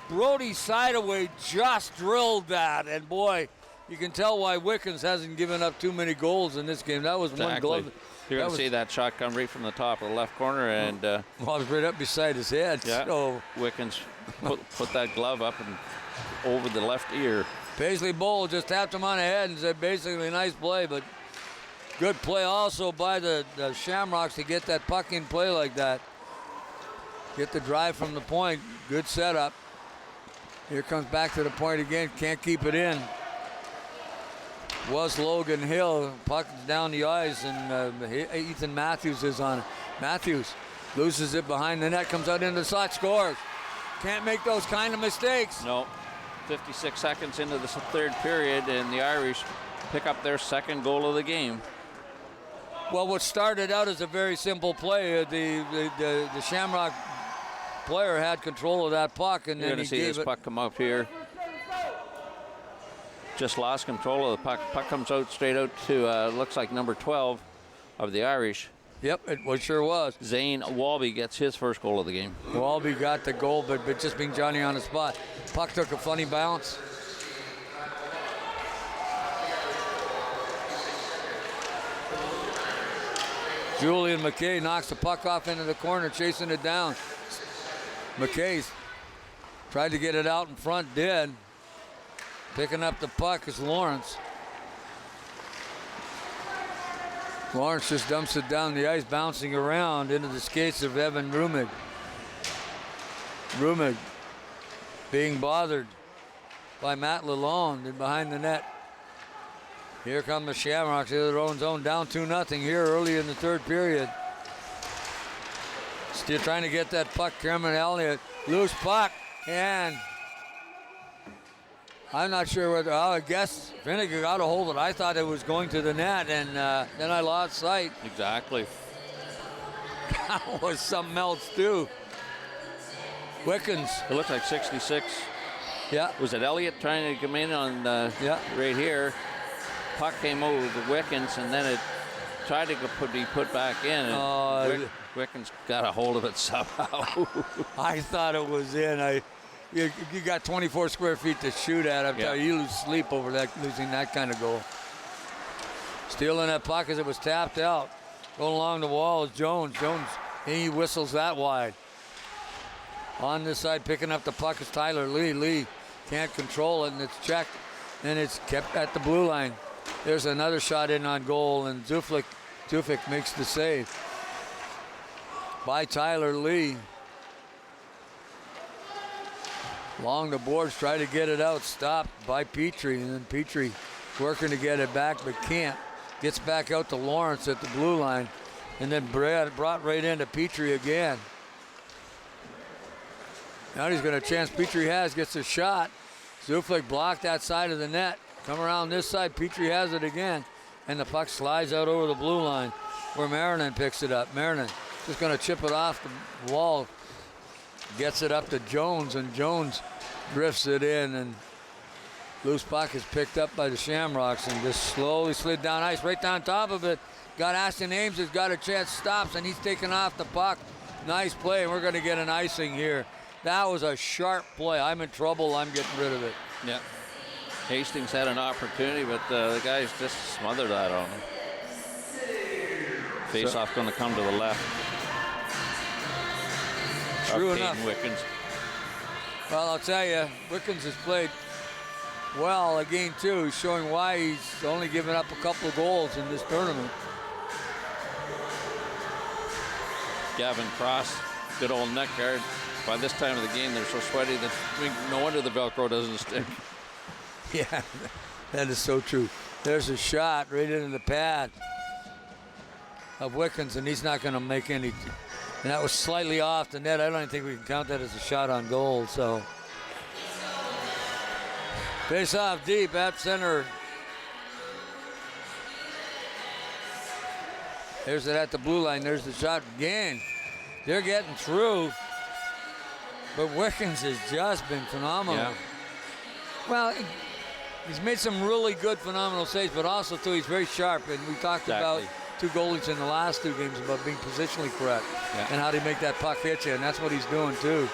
Brody Sideaway just drilled that, and boy, you can tell why Wickens hasn't given up too many goals in this game. That was one glove. You're going to see that shot come right from the top of the left corner, and well, it was right up beside his head. Yeah, so Wickens put that glove up and over the left ear. Paisley Bowl just tapped him on the head and said, basically, nice play, but good play also by the Shamrocks to get that puck in play like that. Get the drive from the point. Good setup. Here comes back to the point again. Can't keep it in. Was Logan Hill. Puck down the ice, and Ethan Matthews is on it. Matthews loses it behind the net, comes out into the slot, scores. Can't make those kind of mistakes. No. 56 seconds into the third period, and the Irish pick up their second goal of the game. Well, what started out as a very simple play, the Shamrock player had control of that puck, and You're then going to see this puck come up here. Just lost control of the puck. Puck comes out straight out to looks like number 12 of the Irish. Yep, it sure was. Zane Walby gets his first goal of the game. Walby got the goal, but just being Johnny on the spot. Puck took a funny bounce. Julian McKay knocks the puck off into the corner, chasing it down. McKay's tried to get it out in front, did. Picking up the puck is Lawrence. Lawrence just dumps it down the ice, bouncing around into the skates of Evan Rumig. Rumig being bothered. by Matt Lalonde and behind the net. Here come the Shamrocks, their own zone, down 2-0 here early in the third period. Still trying to get that puck, Cameron Elliott. Loose puck, and I'm not sure whether, I guess Finnegan got a hold of it. I thought it was going to the net, and then I lost sight. Exactly. That was something else, too. Wickens. It looks like 66. Yeah. Was it Elliott trying to come in on right here? Puck came over to Wickens, and then it tried to be put back in. And Wickens got a hold of it somehow. I thought it was in. You got 24 square feet to shoot at. I'm telling you, lose sleep over that, losing that kind of goal. Stealing that puck as it was tapped out. Going along the wall is Jones. Jones, he whistles that wide. On this side, picking up the puck is Tyler Lee. Lee can't control it, and it's checked, and it's kept at the blue line. There's another shot in on goal, and Zufik makes the save. By Tyler Lee. Along the boards, try to get it out, stopped by Petrie, and then Petrie working to get it back, but can't. Gets back out to Lawrence at the blue line, and then brought right into Petrie again. Now he's got a chance. Petrie gets a shot. Zufik blocked that side of the net. Come around this side, Petrie has it again, and the puck slides out over the blue line where Marinin picks it up. Marinin just going to chip it off the wall. Gets it up to Jones, and Jones drifts it in, and loose puck is picked up by the Shamrocks and just slowly slid down ice, right down top of it. Got Ashton Ames, has got a chance, stops, and he's taking off the puck. Nice play, and we're going to get an icing here. That was a sharp play. I'm in trouble, I'm getting rid of it. Yeah. Hastings had an opportunity, but the guys just smothered that on him. Face-off going to come to the left. True enough. Wickens. Well, I'll tell you, Wickens has played well again, too. He's showing why he's only given up a couple of goals in this tournament. Gavin Cross, good old neck guard. By this time of the game, they're so sweaty that no wonder the Velcro doesn't stick. Yeah, that is so true. There's a shot right into the pad of Wickens, and he's not going to make any. And that was slightly off the net. I don't even think we can count that as a shot on goal. So, face off deep at center. There's it at the blue line. There's the shot again. They're getting through. But Wickens has just been phenomenal. Yeah. Well, he's made some really good, phenomenal saves, but also, too, he's very sharp. And we talked about two goalies in the last two games about being positionally correct and how to make that puck hit you, and that's what he's doing, too.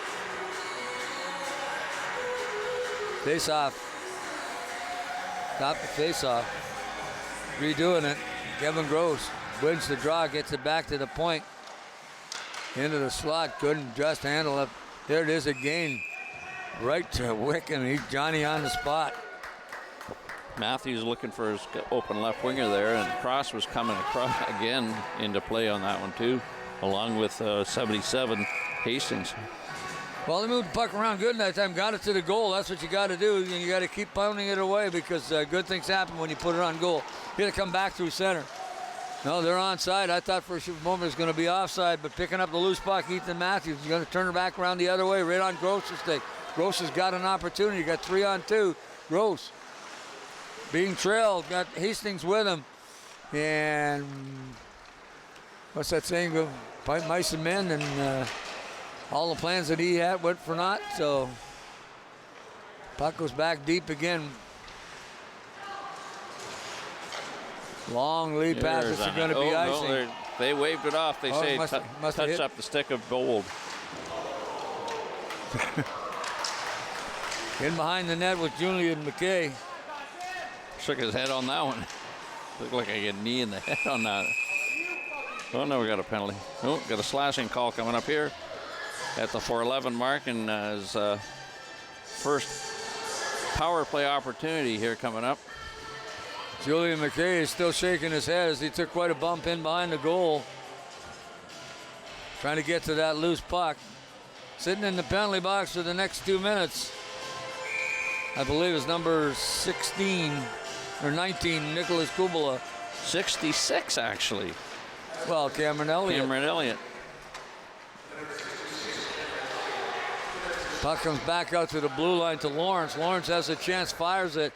Face-off. Stop the face-off. Redoing it. Kevin Gross wins the draw, gets it back to the point. Into the slot, couldn't just handle it. There it is again. Right to Wicken. He's Johnny on the spot. Matthews looking for his open left winger there, and Cross was coming across again into play on that one too, along with 77 Hastings. Well, they moved the puck around good that time, got it to the goal. That's what you got to do, and you got to keep pounding it away because good things happen when you put it on goal. Here to come back through center. No, they're onside. I thought for a moment it was going to be offside, but picking up the loose puck, Ethan Matthews is going to turn it back around the other way, right on Gross's stick. Gross has got an opportunity. Got 3-on-2. Gross being trailed. Got Hastings with him. And what's that saying? Go fight mice and men. And all the plans that he had went for naught. So puck goes back deep again. Long lead pass. This is going to be icing. No, they waved it off. They say touch up the stick of gold. In behind the net with Julian McKay. Shook his head on that one. Looked like I get a knee in the head on that. Oh, no, we got a penalty. Oh, got a slashing call coming up here at the 4:11 mark, and his first power play opportunity here coming up. Julian McKay is still shaking his head as he took quite a bump in behind the goal. Trying to get to that loose puck. Sitting in the penalty box for the next 2 minutes. I believe is number 16 or 19, Nicholas Kubala. 66, actually. Well, Cameron Elliott. Cameron Elliott. Puck comes back out to the blue line to Lawrence. Lawrence has a chance, fires it.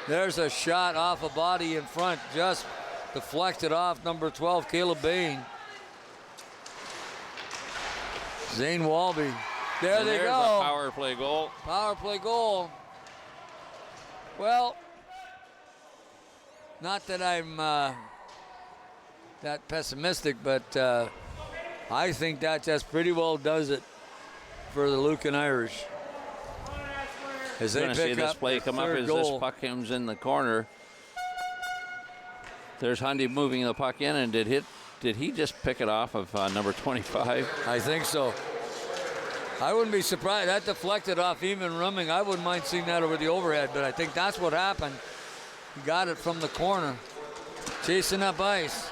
There's a shot off a body in front, just deflected off number 12, Caleb Bain. Zane Walby. There And they there's go. a power play goal. Power play goal. Well, not that I'm that pessimistic, but I think that just pretty well does it for the Lucan Irish. As You're they going to see pick this up play come up third as goal. this puck comes in the corner. There's Hundy moving the puck in, and did he just pick it off of number 25? I think so. I wouldn't be surprised. That deflected off Eamon Rumming. I wouldn't mind seeing that over the overhead, but I think that's what happened. He got it from the corner. Chasing up ice.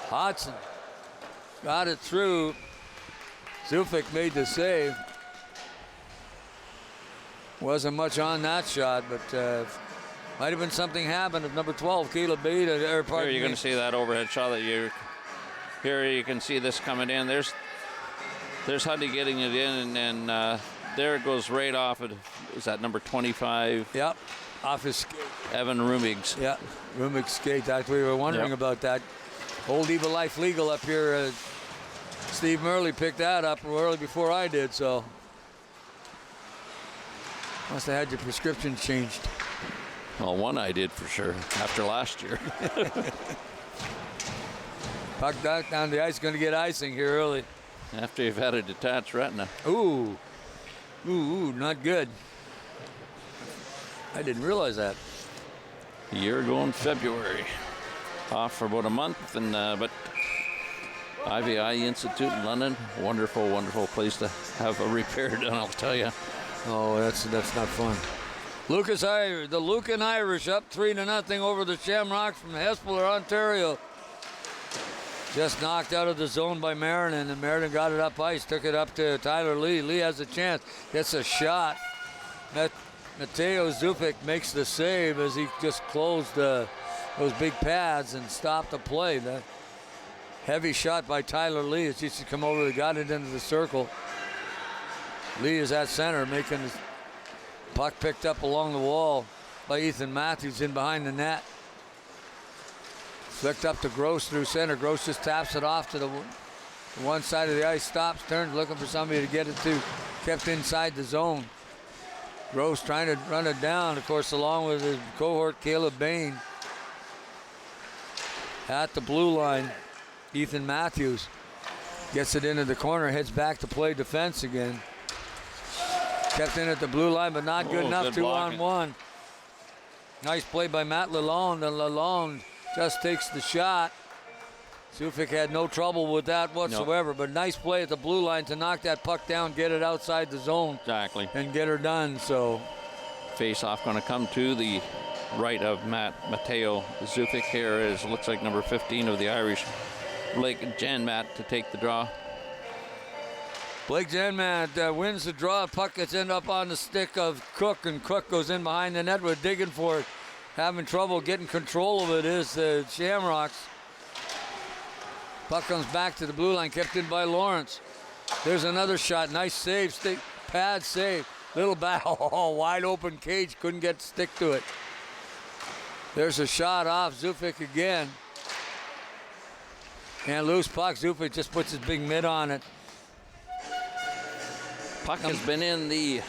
Hodson got it through. Zufik made the save. Wasn't much on that shot, but might have been something happened if number 12, Caleb Bain, Here you're going to see that overhead shot that you. Here you can see this coming in. There's Hundy getting it in, and there it goes right off. Is that number 25? Yep, off his skate. Evan Rumig's. Yeah, Rumig's skate. We were wondering about that. Old Evil Life Legal up here. Steve Murley picked that up early before I did, so must have had your prescription changed. Well, one I did for sure after last year. Puck down the ice, going to get icing here early. After you've had a detached retina. Ooh, not good. I didn't realize that. A year ago in February. Off for about a month, and but IVI Institute in London, wonderful, wonderful place to have a repair done, I'll tell you. Oh, that's not fun. The Lucan Irish up 3-0 over the Shamrocks from Hespeler, Ontario. Just knocked out of the zone by Meriden, and Meriden got it up ice, took it up to Tyler Lee. Lee has a chance, gets a shot. Mateo Zufik makes the save as he just closed those big pads and stopped the play. That heavy shot by Tyler Lee as he used to come over, got it into the circle. Lee is at center, making the puck picked up along the wall by Ethan Matthews in behind the net. Flicked up to Gross through center. Gross just taps it off to the one side of the ice, stops, turns, looking for somebody to get it to. Kept inside the zone. Gross trying to run it down, of course, along with his cohort, Caleb Bain. At the blue line, Ethan Matthews gets it into the corner, heads back to play defense again. Kept in at the blue line, but not good enough. Good blocking. 2-on-1. Nice play by Matt Lalonde, and Lalonde just takes the shot. Zufik had no trouble with that whatsoever, but nice play at the blue line to knock that puck down, get it outside the zone. Exactly. And get her done, so. Face off going to come to the right of Mateo Zufik. Here is, looks like number 15 of the Irish, Blake Janmat, to take the draw. Blake Janmat wins the draw. Puck gets end up on the stick of Cook, and Cook goes in behind the net. We're digging for it. Having trouble getting control of it is the Shamrocks. Puck comes back to the blue line, kept in by Lawrence. There's another shot. Nice save. Stick pad save. Little battle. Wide open cage. Couldn't get stick to it. There's a shot off Zufik again. And loose puck. Zufik just puts his big mitt on it. Puck has been in the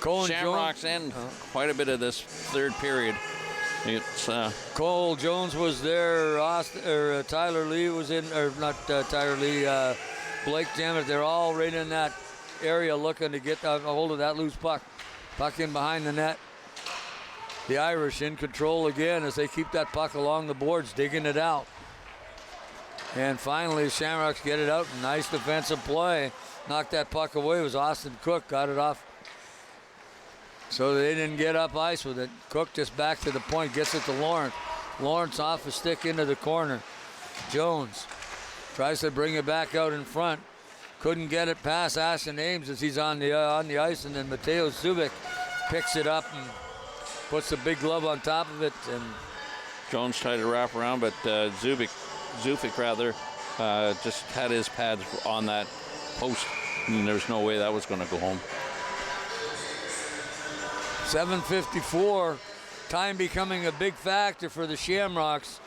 Shamrocks end quite a bit of this third period. It's Cole Jones was there. Tyler Lee was in, or not Tyler Lee. Blake Janmat. They're all right in that area looking to get a hold of that loose puck. Puck in behind the net. The Irish in control again as they keep that puck along the boards, digging it out. And finally, the Shamrocks get it out. Nice defensive play. Knocked that puck away. It was Austin Cook. Got it off. So they didn't get up ice with it. Cook just back to the point. Gets it to Lawrence. Lawrence off a stick into the corner. Jones tries to bring it back out in front. Couldn't get it past Ashton Ames as he's on the ice. And then Mateo Zubik picks it up and puts the big glove on top of it. And Jones tried to wrap around, but Zufik just had his pads on that post, and there's no way that was going to go home. 7:54, time becoming a big factor for the Shamrocks,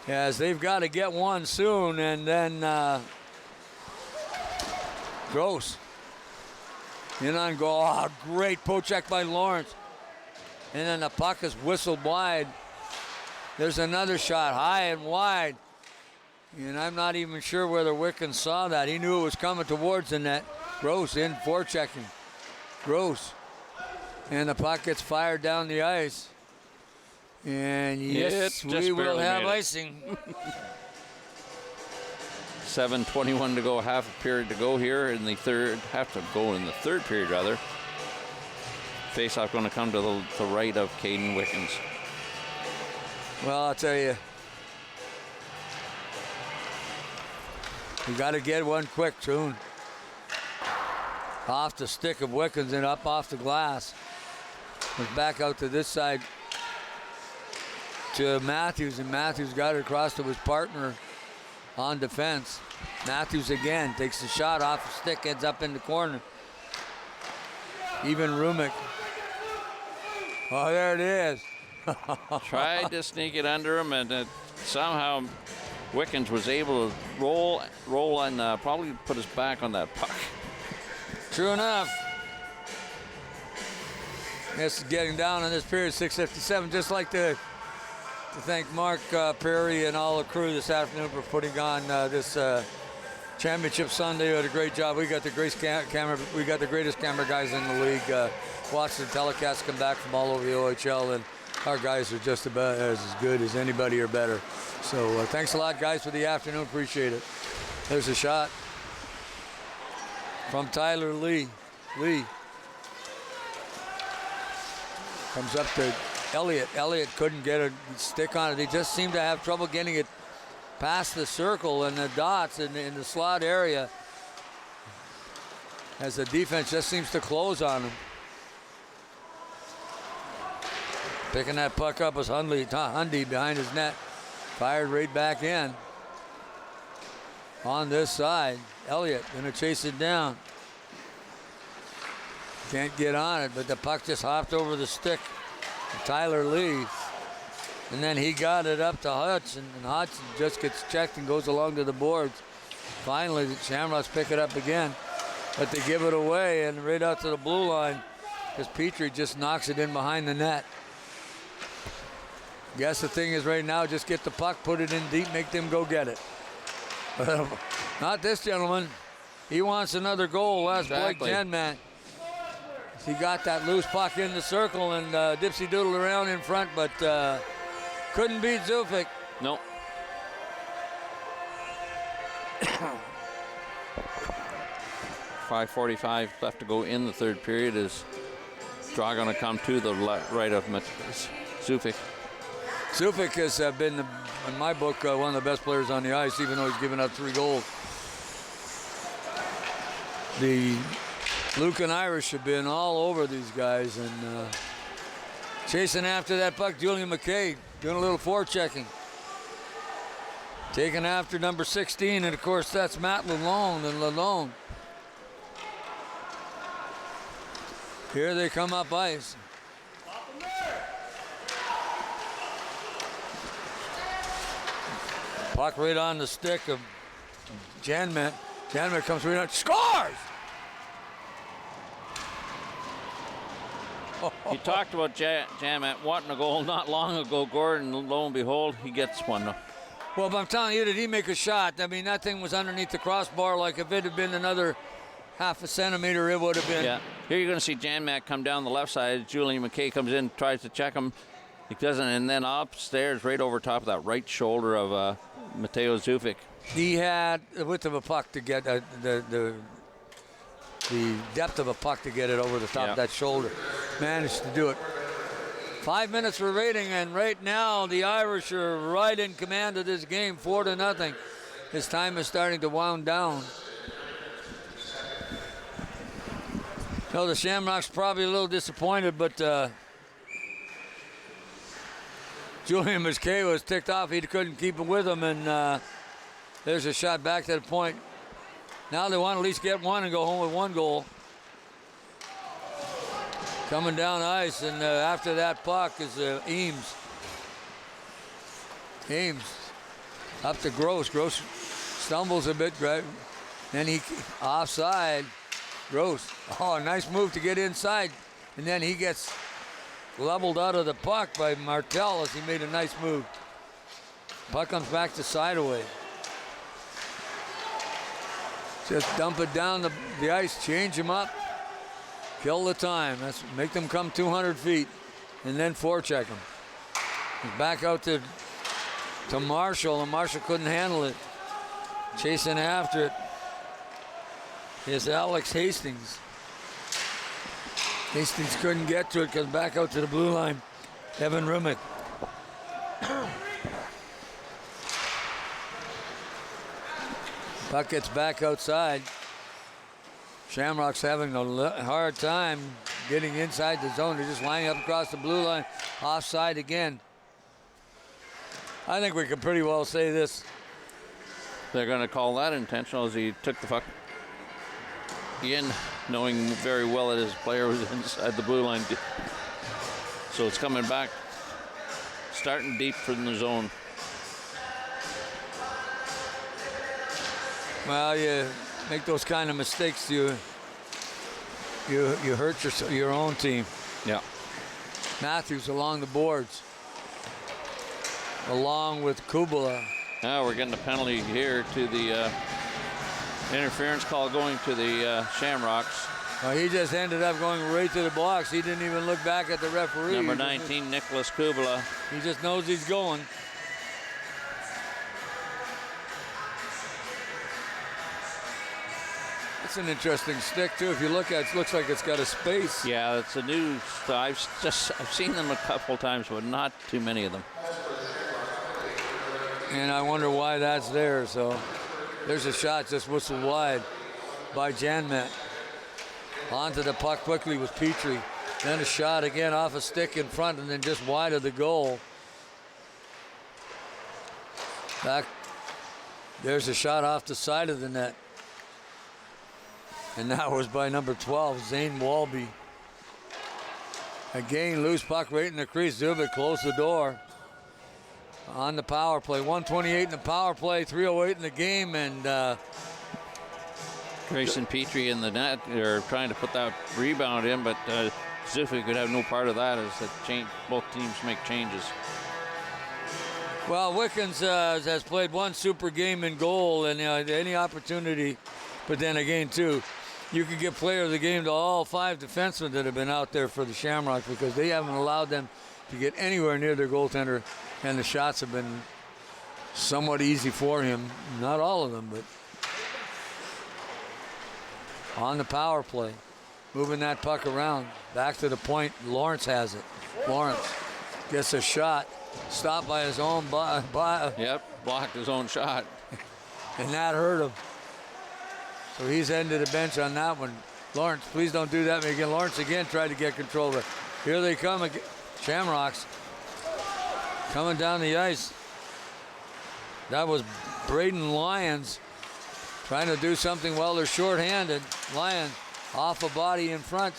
as they've got to get one soon. And then Gross in on goal. Oh, great poke check by Lawrence. And then the puck is whistled wide. There's another shot, high and wide. And I'm not even sure whether Wicken saw that. He knew it was coming towards the net. Gross in forechecking. Gross. And the puck gets fired down the ice. And yes, we will have icing. 7:21 to go, half a period to go here in the third. Have to go in the third period, rather. Face-off going to come to the right of Caden Wickens. Well, I'll tell you, we got to get one quick soon. Off the stick of Wickens and up off the glass. It's back out to this side to Matthews, and Matthews got it across to his partner on defense. Matthews again takes the shot off the stick, ends up in the corner. Even Rumick. Oh, there it is. Tried to sneak it under him, and somehow Wickens was able to roll and probably put his back on that puck. True enough. This is getting down in this period, 6:57. Just like to thank Mark Perry and all the crew this afternoon for putting on this championship Sunday. You did a great job. We got the greatest camera guys in the league. Watching the telecast come back from all over the OHL, and our guys are just about as good as anybody or better. So thanks a lot, guys, for the afternoon. Appreciate it. There's a shot from Tyler Lee. Lee comes up to Elliott. Elliott couldn't get a stick on it. He just seemed to have trouble getting it past the circle and the dots in the slot area, as the defense just seems to close on him. Picking that puck up was Hundy behind his net. Fired right back in. On this side, Elliott gonna chase it down. Can't get on it, but the puck just hopped over the stick of Tyler Lee. And then he got it up to Hudson, and Hudson just gets checked and goes along to the boards. Finally, the Shamrocks pick it up again, but they give it away and right out to the blue line, because Petrie just knocks it in behind the net. Guess the thing is right now, just get the puck, put it in deep, make them go get it. Not this gentleman. He wants another goal. That's Blake Genman. He got that loose puck in the circle and dipsy doodled around in front, but couldn't beat Zufik. Nope. 5:45 left to go in the third period. Is draw going to come to the right of Zufik. Zufik has been, in my book, one of the best players on the ice, even though he's given up 3 goals. The Lucan Irish have been all over these guys, and chasing after that puck, Julian McKay doing a little forechecking. Taking after number 16, and of course that's Matt Lalonde, and Lalonde. Here they come up ice. Puck right on the stick of Janmet. Janmet comes right out, scores! He talked about Janmet wanting a goal not long ago, Gordon. Lo and behold, he gets one. Well, but I'm telling you, did he make a shot? I mean, that thing was underneath the crossbar. Like if it had been another half a centimeter, it would have been. Yeah. Here you're going to see Janmet come down the left side. Julian McKay comes in, tries to check him. He doesn't, and then upstairs, right over top of that right shoulder of Mateo Zufik. He had the width of a puck to get the depth of a puck to get it over the top of that shoulder. Managed to do it. 5 minutes remaining, and right now the Irish are right in command of this game, 4-0. His time is starting to wound down. No, the Shamrocks probably a little disappointed, but Julian Musquet was ticked off. He couldn't keep it with him, and there's a shot back to the point. Now they want to at least get one and go home with 1 goal. Coming down ice, and after that puck is Eames. Eames up to Gross. Gross stumbles a bit, right? Then he offside. Gross. Oh, nice move to get inside, and then he gets leveled out of the puck by Martel as he made a nice move. Puck comes back to Sideaway. Just dump it down the ice, change him up, kill the time. That's make them come 200 feet, and then forecheck them. Back out to Marshall, and Marshall couldn't handle it. Chasing after it is Alex Hastings. Hastings couldn't get to it, comes back out to the blue line. Evan Rummick. Puck gets back outside. Shamrocks having a hard time getting inside the zone. They're just lining up across the blue line. Offside again. I think we can pretty well say this. They're going to call that intentional as he took the puck in, knowing very well that his player was inside the blue line. So it's coming back, starting deep from the zone. Well, you make those kind of mistakes, you hurt your own team. Yeah. Matthews along the boards, along with Kubala. Now we're getting a penalty here to the interference call going to the Shamrocks. Well, he just ended up going right to the box. He didn't even look back at the referee. Number 19, Nicholas Kubala. He just knows he's going. It's an interesting stick too. If you look at it, it looks like it's got a space. Yeah, it's a new. I've seen them a couple times, but not too many of them. And I wonder why that's there. So there's a shot just whistled wide by Janmet. Onto the puck quickly with Petrie. Then a shot again off a stick in front and then just wide of the goal. Back. There's a shot off the side of the net. And that was by number 12, Zane Walby. Again, loose puck right in the crease. Zubik closed the door. On the power play. 1:28 in the power play, 3:08 in the game, and Grayson Petrie in the net. They're trying to put that rebound in, but Zufik could have no part of that as both teams make changes. Well, Wickens has played one super game in goal, and any opportunity, but then again, too, you could give player of the game to all 5 defensemen that have been out there for the Shamrocks because they haven't allowed them to get anywhere near their goaltender, and the shots have been somewhat easy for him. Not all of them, but on the power play, moving that puck around. Back to the point, Lawrence has it. Lawrence gets a shot, stopped by his own Yep, blocked his own shot. And that hurt him. So he's heading to the bench on that one. Lawrence, please don't do that again. Lawrence again tried to get control of it. Here they come again. Shamrocks coming down the ice. That was Braden Lyons trying to do something while they're shorthanded. Lyons off a body in front.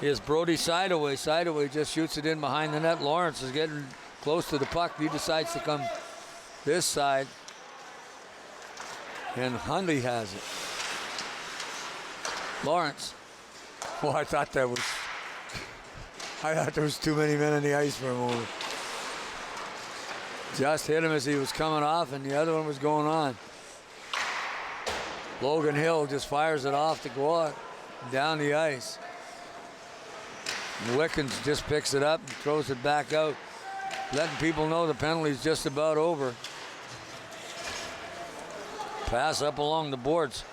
Here's Brody Sideaway. Sideaway just shoots it in behind the net. Lawrence is getting close to the puck. He decides to come this side. And Hundley has it. Lawrence. Oh, I thought there was too many men on the ice for a moment. Just hit him as he was coming off, and the other one was going on. Logan Hill just fires it off to go out down the ice. And Wickens just picks it up and throws it back out, letting people know the penalty's just about over. Pass up along the boards.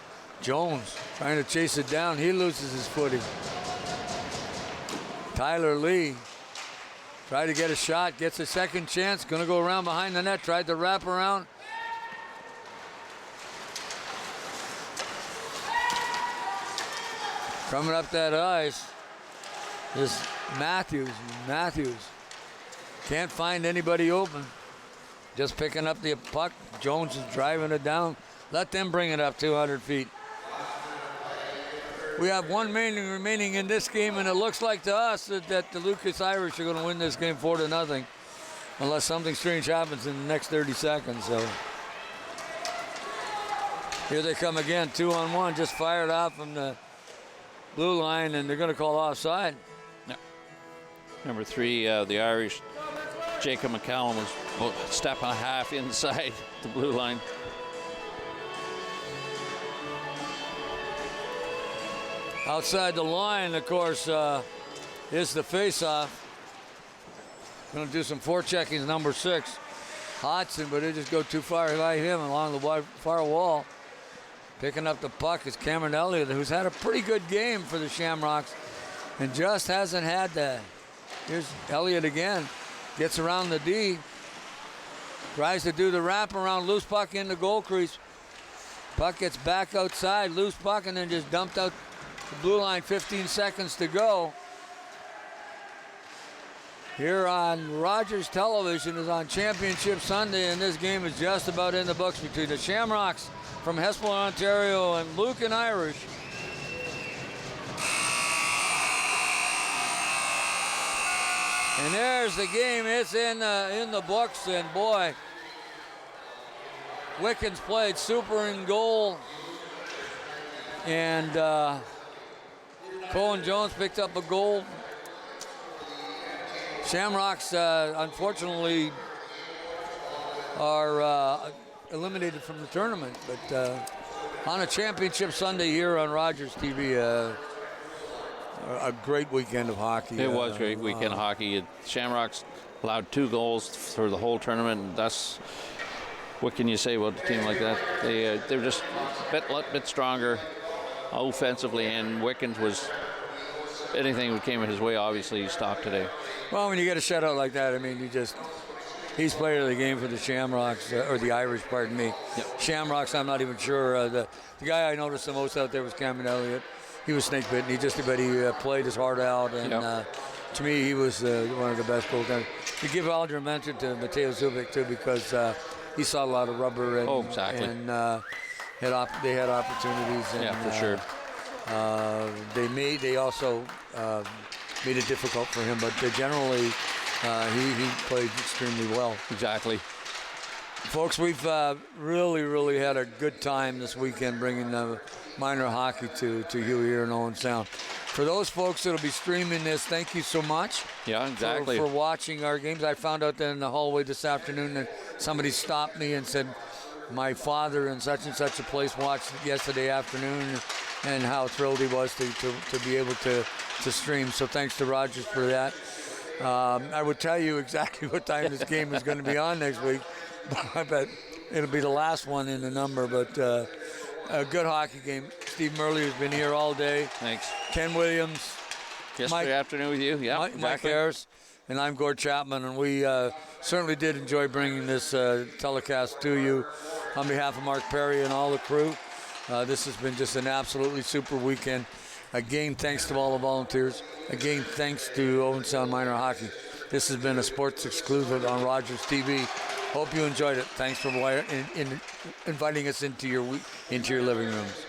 Jones trying to chase it down. He loses his footing. Tyler Lee tried to get a shot, gets a second chance, gonna go around behind the net, tried to wrap around. Coming up that ice is Matthews. Can't find anybody open. Just picking up the puck. Jones is driving it down. Let them bring it up 200 feet. We have 1 minute remaining in this game, and it looks like to us that the Lucas Irish are going to win this game 4-0, unless something strange happens in the next 30 seconds. So here they come again, 2-on-1, just fired off from the blue line, and they're going to call offside. Yeah. Number 3, the Irish, Jacob McCallum, was a step and a half inside the blue line. Outside the line, of course, is the face-off. Going to do some forechecking, number 6, Hodgson, but it just go too far by him along the far wall. Picking up the puck is Cameron Elliott, who's had a pretty good game for the Shamrocks and just hasn't had that. Here's Elliott again. Gets around the D. Tries to do the wraparound. Loose puck in the goal crease. Puck gets back outside. Loose puck and then just dumped out the blue line. 15 seconds to go. Here on Rogers Television is on Championship Sunday, and this game is just about in the books between the Shamrocks from Hespeler, Ontario, and Lucan Irish. And there's the game. It's in the books, and boy, Wickens played super in goal, and Colin Jones picked up a goal. Shamrocks, unfortunately, are eliminated from the tournament, but on a Championship Sunday here on Rogers TV, a great weekend of hockey. It was a great weekend of hockey. Shamrocks allowed 2 goals for the whole tournament, and that's, what can you say about a team like that? They're just a bit stronger offensively, and Wickens was, anything that came in his way, obviously he stopped today. Well, when you get a shutout like that, I mean, he's player of the game for the Shamrocks, or the Irish, pardon me. Yep. Shamrocks, I'm not even sure. The guy I noticed the most out there was Cameron Elliott. He was snake bitten. He played his heart out, and to me, he was one of the best goaltenders. You give Aldrin mention to Mateo Zubik too, because he saw a lot of rubber, and exactly. And they had opportunities. And, for sure. They also made it difficult for him, but generally he played extremely well. Exactly. Folks, we've really had a good time this weekend bringing minor hockey to you here in Owen Sound. For those folks that'll be streaming this, thank you so much. Yeah, exactly. For watching our games. I found out that in the hallway this afternoon that somebody stopped me and said, my father in such and such a place watched yesterday afternoon, and how thrilled he was to be able to stream. So thanks to Rogers for that. I would tell you exactly what time this game is going to be on next week. I bet it'll be the last one in the number, but a good hockey game. Steve Murley has been here all day. Thanks. Ken Williams. Yesterday afternoon with you. Yeah, Mike Harris. And I'm Gord Chapman, and we certainly did enjoy bringing this telecast to you. On behalf of Mark Perry and all the crew, this has been just an absolutely super weekend. Again, thanks to all the volunteers. Again, thanks to Owen Sound Minor Hockey. This has been a sports exclusive on Rogers TV. Hope you enjoyed it. Thanks for inviting us into your living rooms.